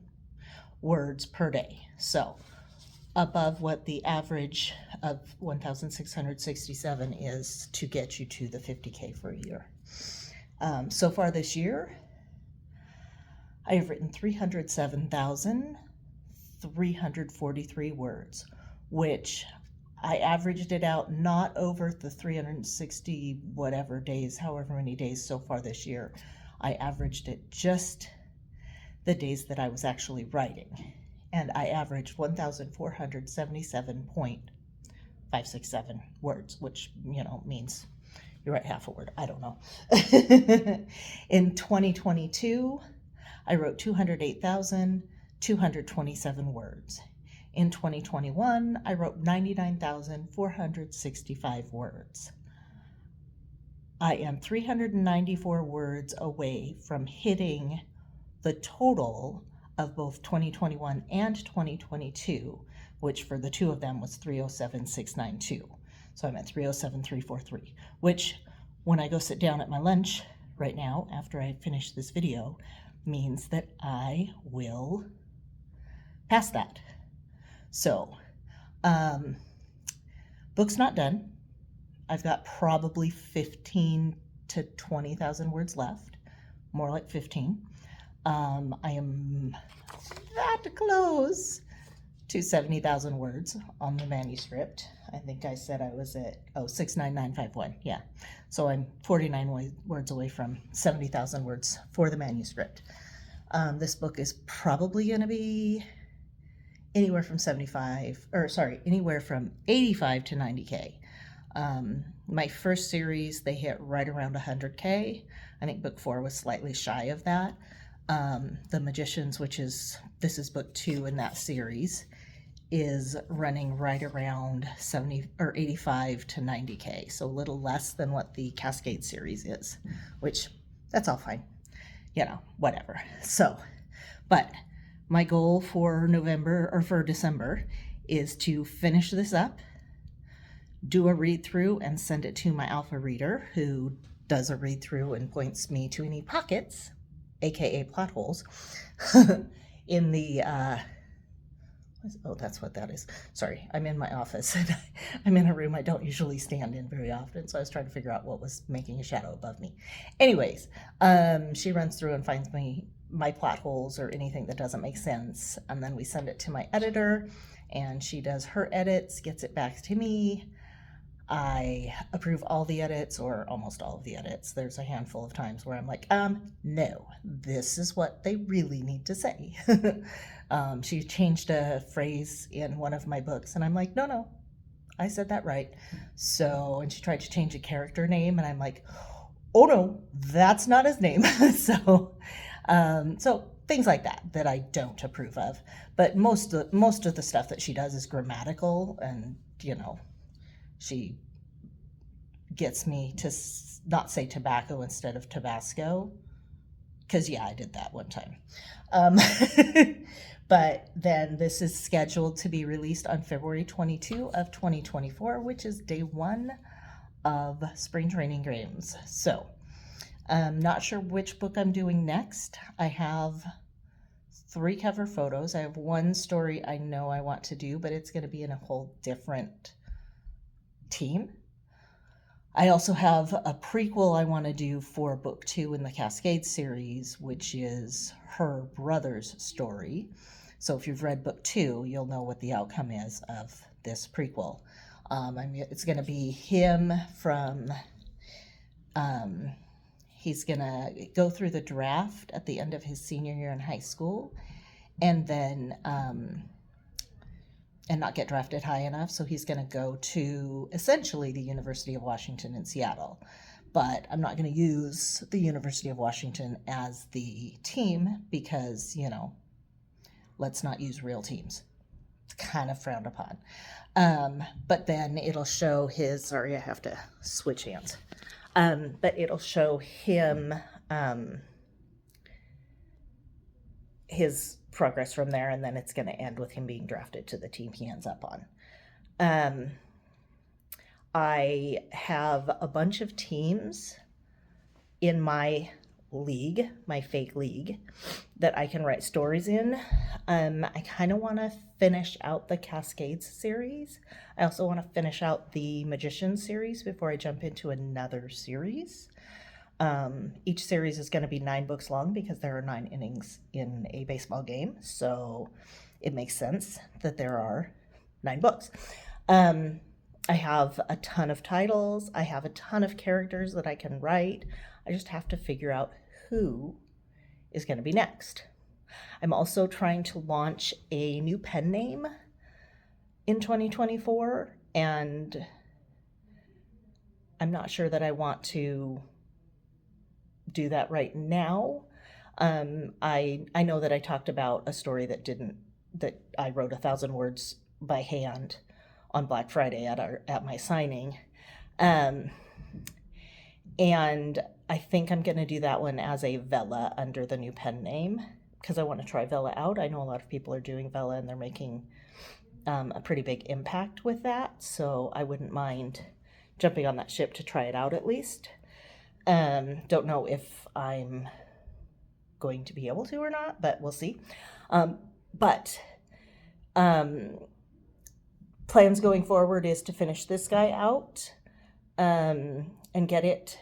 words per day. So above what the average of 1,667 is to get you to the 50K for a year. So far this year, I have written 307,343 words, which I averaged it out not over the 360 whatever days, however many days so far this year. I averaged it just the days that I was actually writing. And I averaged 1,477.567 words, which, means you write half a word. I don't know. In 2022, I wrote 208,227 words. In 2021, I wrote 99,465 words. I am 394 words away from hitting the total of both 2021 and 2022, which for the two of them was 307,692. So I'm at 307,343, which when I go sit down at my lunch right now after I finish this video means that I will pass that. So, book's not done. I've got probably 15 to 20,000 words left, more like 15. I am that close to 70,000 words on the manuscript. I think I said I was at 69951. Yeah. So I'm 49 words away from 70,000 words for the manuscript. This book is probably going to be anywhere from 85 to 90K. My first series, they hit right around 100K. I think book 4 was slightly shy of that. The Magicians, this is book 2 in that series, is running right around 70 or 85 to 90K. So a little less than what the Cascade series is, which that's all fine. Whatever. So, but my goal for December is to finish this up, do a read through, and send it to my alpha reader, who does a read through and points me to any pockets, aka plot holes, in the that's what that is. Sorry, I'm in my office and I'm in a room I don't usually stand in very often, so I was trying to figure out what was making a shadow above me. Anyways, she runs through and finds me my plot holes or anything that doesn't make sense, and then we send it to my editor, and she does her edits, gets it back to me. I approve all the edits, or almost all of the edits. There's a handful of times where I'm like, no, this is what they really need to say. She changed a phrase in one of my books, and I'm like, no, I said that right. So, and she tried to change a character name, and I'm like, oh no, that's not his name. So things like that I don't approve of. But most of the stuff that she does is grammatical, and she gets me to not say tobacco instead of Tabasco, because I did that one time. But then this is scheduled to be released on February 22 of 2024, which is day 1 of spring training games. So I'm not sure which book I'm doing next. I have 3 cover photos. I have one story I know I want to do, but it's going to be in a whole different team. I also have a prequel I want to do for book 2 in the Cascade series, which is her brother's story. So if you've read book 2, you'll know what the outcome is of this prequel. It's going to be him from, he's going to go through the draft at the end of his senior year in high school, and then and not get drafted high enough. So he's going to go to essentially the University of Washington in Seattle. But I'm not going to use the University of Washington as the team because, let's not use real teams. It's kind of frowned upon. But then it'll show his, sorry, I have to switch hands. But it'll show him his progress from there, and then it's going to end with him being drafted to the team he ends up on. I have a bunch of teams in my league, my fake league, that I can write stories in. I kind of want to finish out the Cascades series. I also want to finish out the Magician series before I jump into another series. Each series is going to be 9 books long because there are 9 innings in a baseball game. So it makes sense that there are 9 books. I have a ton of titles. I have a ton of characters that I can write. I just have to figure out who is going to be next. I'm also trying to launch a new pen name in 2024, and I'm not sure that I want to do that right now. I know that I talked about a story that I wrote 1,000 words by hand on Black Friday at my signing. Um, and I think I'm going to do that one as a Vela under the new pen name because I want to try Vela out. I know a lot of people are doing Vela and they're making a pretty big impact with that. So I wouldn't mind jumping on that ship to try it out at least. Don't know if I'm going to be able to or not, but we'll see. But plans going forward is to finish this guy out and get it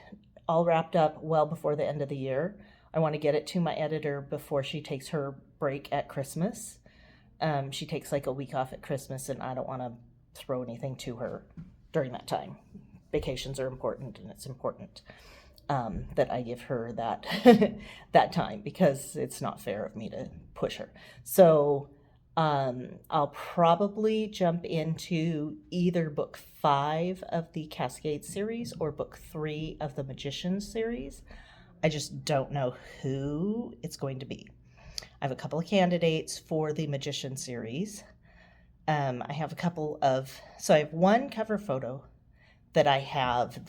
all wrapped up well before the end of the year. I want to get it to my editor before she takes her break at Christmas. She takes like a week off at Christmas, and I don't want to throw anything to her during that time. Vacations are important, and it's important that I give her that that time because it's not fair of me to push her. So I'll probably jump into either book 5 of the Cascade series or book 3 of the Magician series. I just don't know who it's going to be. I have a couple of candidates for the Magician series. I have I have one cover photo that I have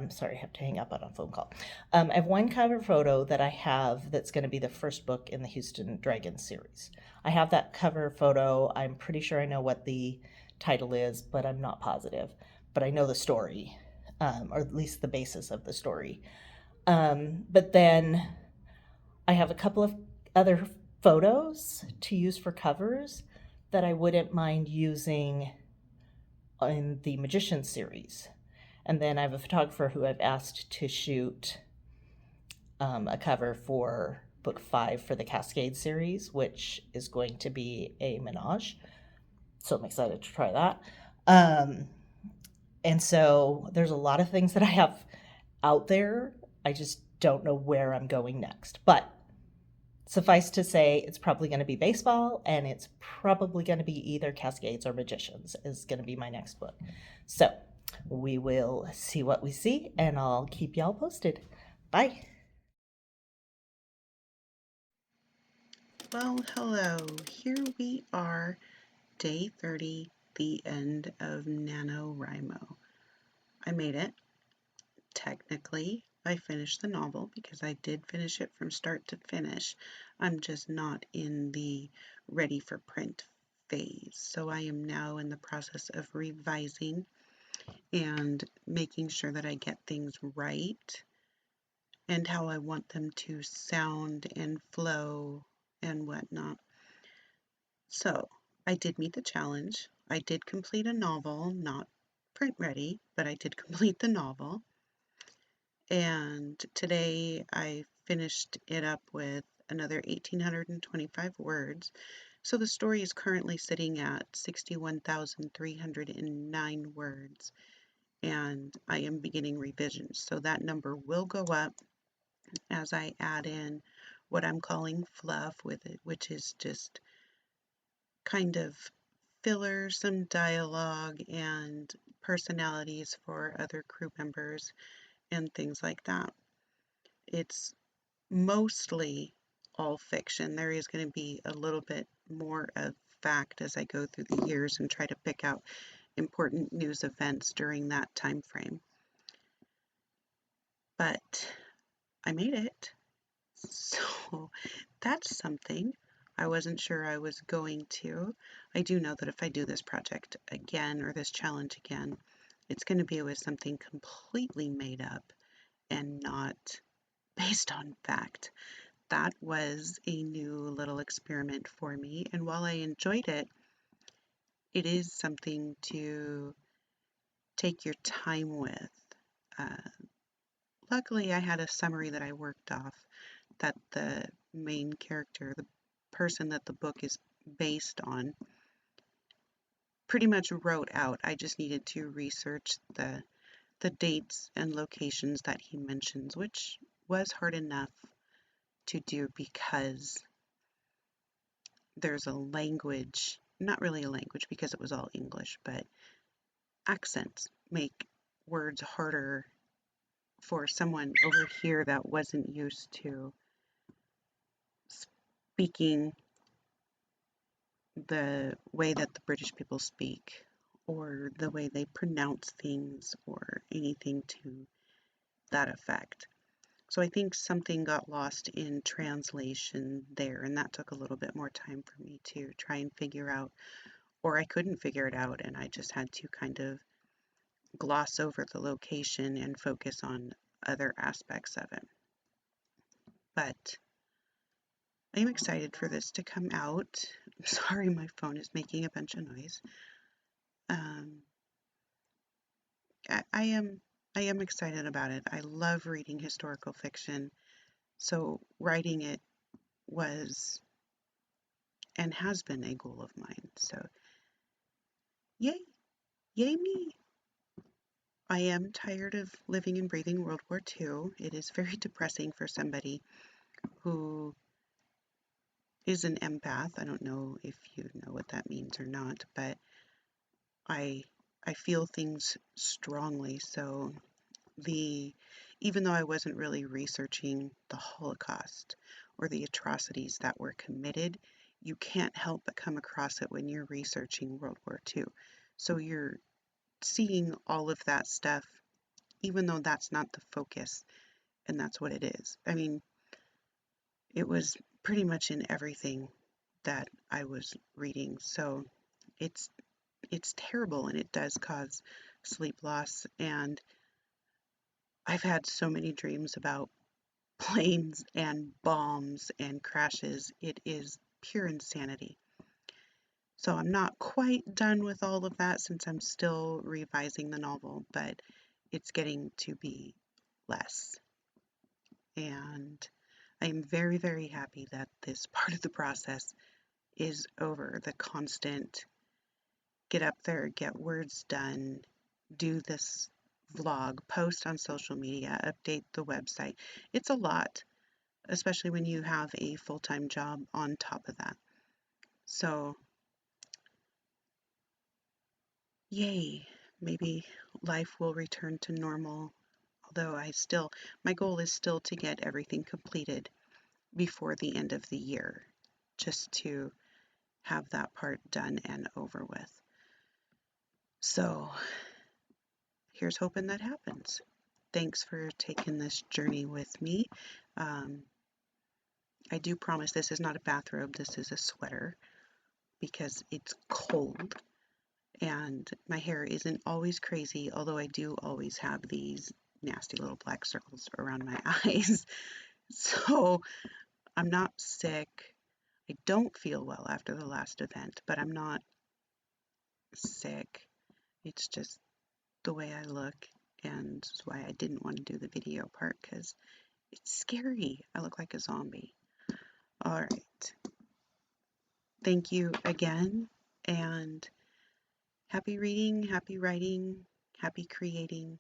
sorry, I have to hang up on a phone call. I have one cover photo that I have that's going to be the first book in the Houston Dragons series. I have that cover photo. I'm pretty sure I know what the title is, but I'm not positive. But I know the story, or at least the basis of the story. But then I have a couple of other photos to use for covers that I wouldn't mind using in the Magician series. And then I have a photographer who I've asked to shoot a cover for book 5 for the Cascade series, which is going to be a menage. So I'm excited to try that. And so there's a lot of things that I have out there. I just don't know where I'm going next. But suffice to say, it's probably going to be baseball, and it's probably going to be either Cascades or Magicians is going to be my next book. So we will see what we see, and I'll keep y'all posted. Bye. Well, hello. Here we are, day 30, the end of NaNoWriMo. I made it. Technically, I finished the novel because I did finish it from start to finish. I'm just not in the ready for print phase. So I am now in the process of revising and making sure that I get things right and how I want them to sound and flow and whatnot. So I did meet the challenge. I did complete a novel, not print ready, but I did complete the novel. And today I finished it up with another 1,825 words. So the story is currently sitting at 61,309 words, and I am beginning revisions. So that number will go up as I add in what I'm calling fluff with it, which is just kind of filler, some dialogue, and personalities for other crew members and things like that. It's mostly all fiction. There is going to be a little bit more of fact as I go through the years and try to pick out important news events during that time frame. But I made it. So that's something I wasn't sure I was going to. I do know that if I do this project again or this challenge again, it's going to be with something completely made up and not based on fact. That was a new little experiment for me, and while I enjoyed it, it is something to take your time with. Uh, Luckily, I had a summary that I worked off that the main character, the person that the book is based on, pretty much wrote out. I just needed to research the dates and locations that he mentions, which was hard enough to do because there's a language, not really a language because it was all English, but accents make words harder for someone over here that wasn't used to speaking the way that the British people speak, or the way they pronounce things, or anything to that effect. So I think something got lost in translation there, and that took a little bit more time for me to try and figure out, or I couldn't figure it out, and I just had to kind of gloss over the location and focus on other aspects of it. But I am excited for this to come out. I'm sorry my phone is making a bunch of noise. Um, I am excited about it. I love reading historical fiction, so writing it was and has been a goal of mine. So yay, yay me! I am tired of living and breathing World War II. It is very depressing for somebody who is an empath. I don't know if you know what that means or not, but I I feel things strongly. So the even though I wasn't really researching the Holocaust or the atrocities that were committed, you can't help but come across it when you're researching World War II. So you're seeing all of that stuff, even though that's not the focus, and that's what it is. I mean, it was pretty much in everything that I was reading. So it's it's terrible, and it does cause sleep loss, and I've had so many dreams about planes and bombs and crashes. It is pure insanity. So I'm not quite done with all of that since I'm still revising the novel, but it's getting to be less. And I am very, very happy that this part of the process is over. The constant get up there, get words done, do this vlog, post on social media, update the website. It's a lot, especially when you have a full-time job on top of that. So, yay, maybe life will return to normal. Although my goal is still to get everything completed before the end of the year, just to have that part done and over with. So, here's hoping that happens. Thanks for taking this journey with me. I do promise this is not a bathrobe, this is a sweater because it's cold and my hair isn't always crazy, although I do always have these nasty little black circles around my eyes. So I'm not sick. I don't feel well after the last event, but I'm not sick. It's just the way I look, and that's why I didn't want to do the video part because it's scary. I look like a zombie. All right. Thank you again, and happy reading, happy writing, happy creating.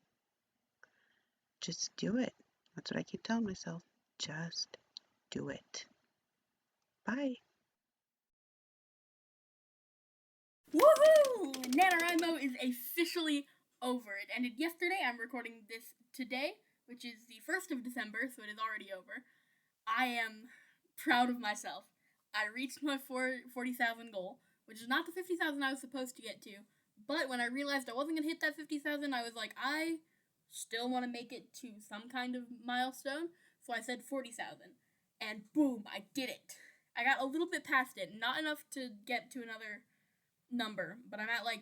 Just do it. That's what I keep telling myself. Just do it. Bye. Woohoo! NaNoWriMo is officially over. It ended yesterday. I'm recording this today, which is the 1st of December, so it is already over. I am proud of myself. I reached my 40,000 goal, which is not the 50,000 I was supposed to get to, but when I realized I wasn't going to hit that 50,000, I was like, I still want to make it to some kind of milestone, so I said 40,000, and boom, I did it. I got a little bit past it, not enough to get to another number, but I'm at like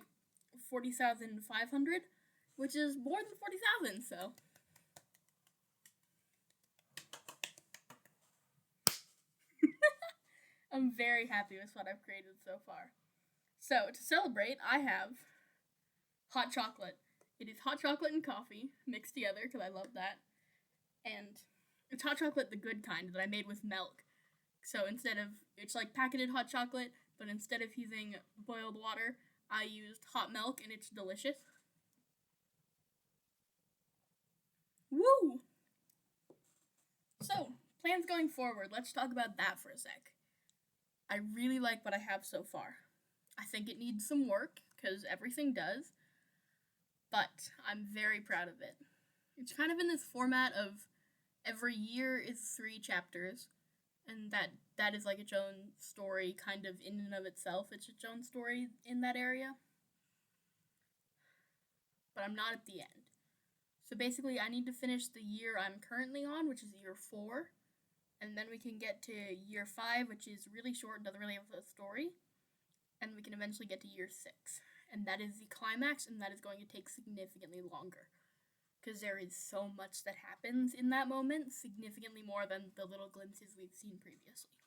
40,500, which is more than 40,000, so I'm very happy with what I've created so far. So, to celebrate, I have hot chocolate. It is hot chocolate and coffee mixed together because I love that. And it's hot chocolate, the good kind that I made with milk. So it's like packeted hot chocolate, but instead of using boiled water, I used hot milk and it's delicious. Woo! So, plans going forward. Let's talk about that for a sec. I really like what I have so far. I think it needs some work, because everything does, but I'm very proud of it. It's kind of in this format of every year is 3 chapters, and that is like its own story, kind of in and of itself. It's its own story in that area. But I'm not at the end. So basically, I need to finish the year I'm currently on, which is year 4, and then we can get to year 5, which is really short and doesn't really have a story, and we can eventually get to year 6. And that is the climax, and that is going to take significantly longer. Because there is so much that happens in that moment, significantly more than the little glimpses we've seen previously.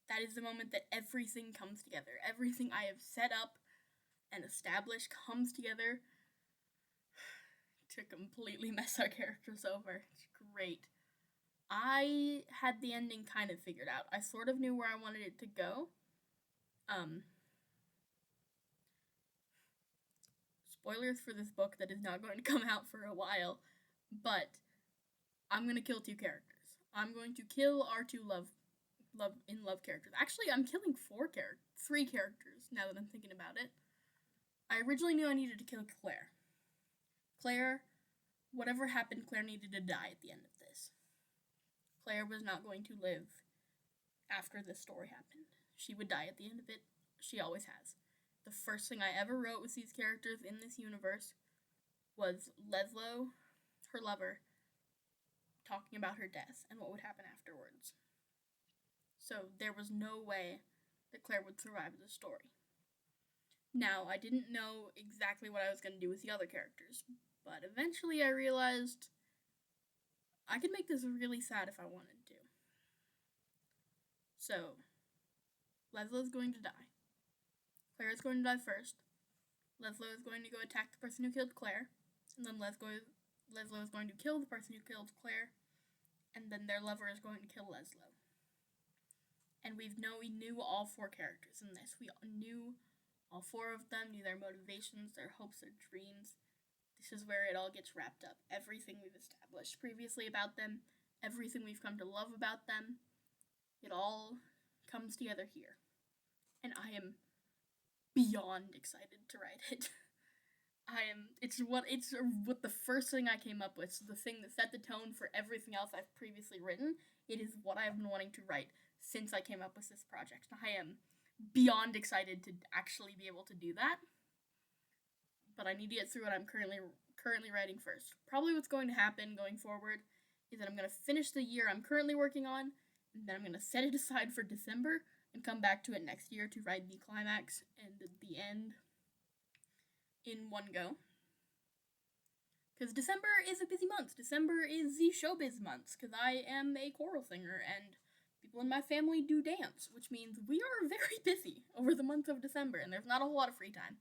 That is the moment that everything comes together. Everything I have set up and established comes together to completely mess our characters over. It's great. I had the ending kind of figured out. I sort of knew where I wanted it to go. Spoilers for this book that is not going to come out for a while, but I'm going to kill 2 characters. I'm going to kill our 2 love characters. Actually, I'm killing 3 characters now that I'm thinking about it. I originally knew I needed to kill Claire. Claire, whatever happened, Claire needed to die at the end of this. Claire was not going to live after this story happened. She would die at the end of it. She always has. The first thing I ever wrote with these characters in this universe was Leslo, her lover, talking about her death and what would happen afterwards. So there was no way that Claire would survive the story. Now, I didn't know exactly what I was going to do with the other characters, but eventually I realized I could make this really sad if I wanted to. So, Leslo's going to die. Claire is going to die first. Leslo is going to go attack the person who killed Claire, and then Leslo is going to kill the person who killed Claire, and then their lover is going to kill Leslo. And we knew all 4 characters in this. We knew all 4 of them, knew their motivations, their hopes, their dreams. This is where it all gets wrapped up. Everything we've established previously about them, everything we've come to love about them, it all comes together here. And I am beyond excited to write it. It's what the first thing I came up with, so the thing that set the tone for everything else I've previously written. It is what I've been wanting to write since I came up with this project. I am beyond excited to actually be able to do that. But I need to get through what I'm currently writing first. Probably what's going to happen going forward is that I'm going to finish the year I'm currently working on, and then I'm going to set it aside for December and come back to it next year to write the climax and the end in one go. Because December is a busy month. December is the showbiz month, because I am a choral singer, and people in my family do dance, which means we are very busy over the month of December, and there's not a whole lot of free time.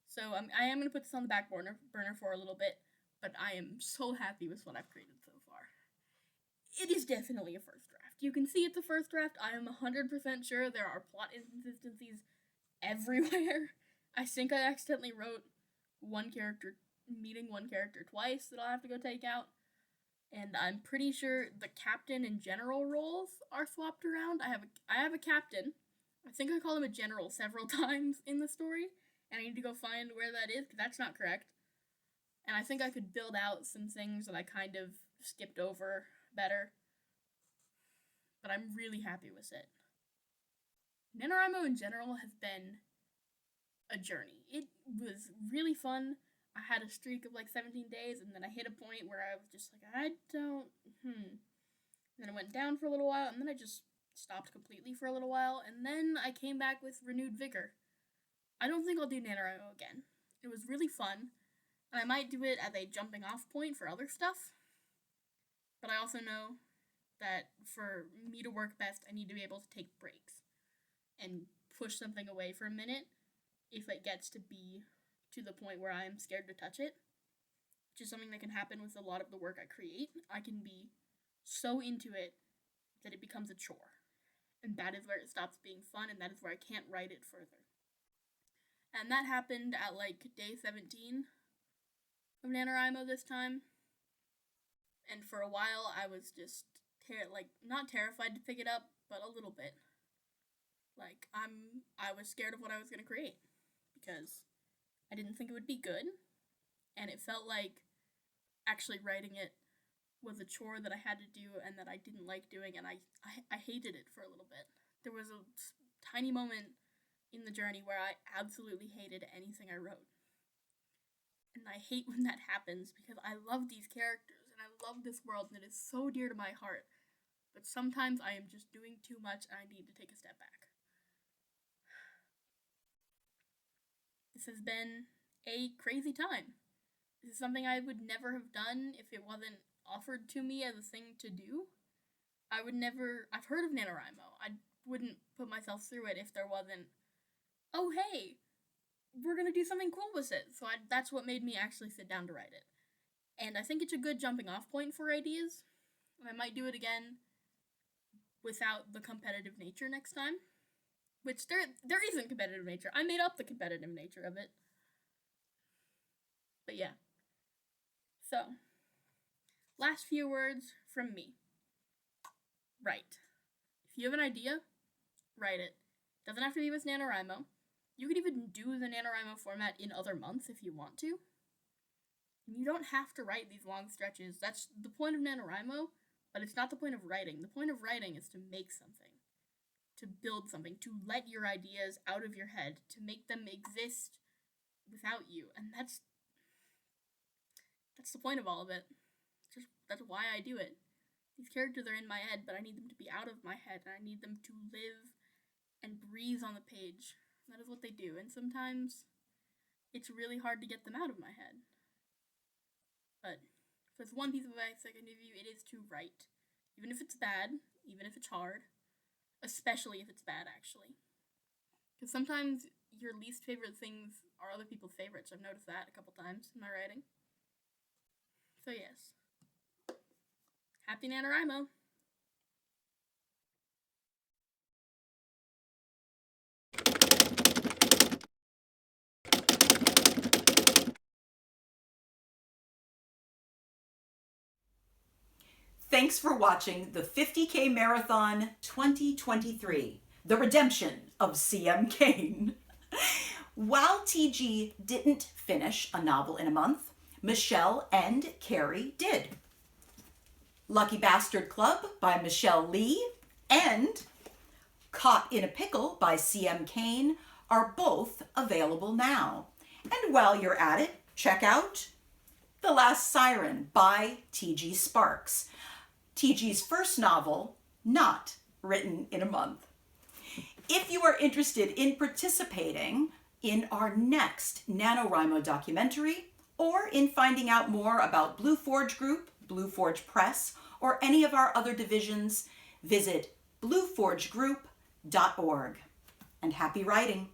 So I am going to put this on the back burner for a little bit, but I am so happy with what I've created so far. It is definitely a first draft. You can see it's a first draft. I am 100% sure there are plot inconsistencies everywhere. I think I accidentally wrote meeting one character twice that I'll have to go take out. And I'm pretty sure the captain and general roles are swapped around. I have a captain. I think I call him a general several times in the story. And I need to go find where that is, because that's not correct. And I think I could build out some things that I kind of skipped over better. But I'm really happy with it. NaNoWriMo in general has been a journey. It was really fun. I had a streak of like 17 days, and then I hit a point where I was just like, Then it went down for a little while, and then I just stopped completely for a little while, and then I came back with renewed vigor. I don't think I'll do NaNoWriMo again. It was really fun, and I might do it as a jumping off point for other stuff, but I also know that for me to work best, I need to be able to take breaks and push something away for a minute if it gets to be to the point where I'm scared to touch it, which is something that can happen with a lot of the work I create. I can be so into it that it becomes a chore, and that is where it stops being fun, and that is where I can't write it further. And that happened at like day 17 of NaNoWriMo this time, and for a while I was just not terrified to pick it up, but a little bit. Like, I was scared of what I was going to create, because I didn't think it would be good, and it felt like actually writing it was a chore that I had to do and that I didn't like doing, and I hated it for a little bit. There was a tiny moment in the journey where I absolutely hated anything I wrote. And I hate when that happens because I love these characters and I love this world and it is so dear to my heart. But sometimes I am just doing too much and I need to take a step back. This has been a crazy time. This is something I would never have done if it wasn't offered to me as a thing to do. I've heard of NaNoWriMo. I wouldn't put myself through it if there wasn't, oh hey, we're gonna do something cool with it. So that's what made me actually sit down to write it. And I think it's a good jumping off point for ideas. And I might do it again without the competitive nature next time. Which there isn't competitive nature. I made up the competitive nature of it. But yeah. So, last few words from me. Write. If you have an idea, write it. Doesn't have to be with NaNoWriMo. You could even do the NaNoWriMo format in other months if you want to. You don't have to write these long stretches. That's the point of NaNoWriMo, but it's not the point of writing. The point of writing is to make something, to build something, to let your ideas out of your head, to make them exist without you. And that's the point of all of it. That's why I do it. These characters are in my head, but I need them to be out of my head, and I need them to live and breathe on the page. That is what they do, and sometimes it's really hard to get them out of my head. But if there's one piece of advice I can give you, it is to write. Even if it's bad, even if it's hard, especially if it's bad, actually. Because sometimes your least favorite things are other people's favorites. I've noticed that a couple times in my writing. So yes. Happy NaNoWriMo! Thanks for watching the 50K Marathon 2023, The Redemption of CM Kane. While TG didn't finish a novel in a month, Michelle and Carrie did. Lucky Bastard Club by Michelle Lee and Caught in a Pickle by CM Kane are both available now. And while you're at it, check out The Last Siren by T.G. Sparks, TG's first novel, not written in a month. If you are interested in participating in our next NaNoWriMo documentary, or in finding out more about Blue Forge Group, Blue Forge Press, or any of our other divisions, visit blueforgegroup.org. And happy writing!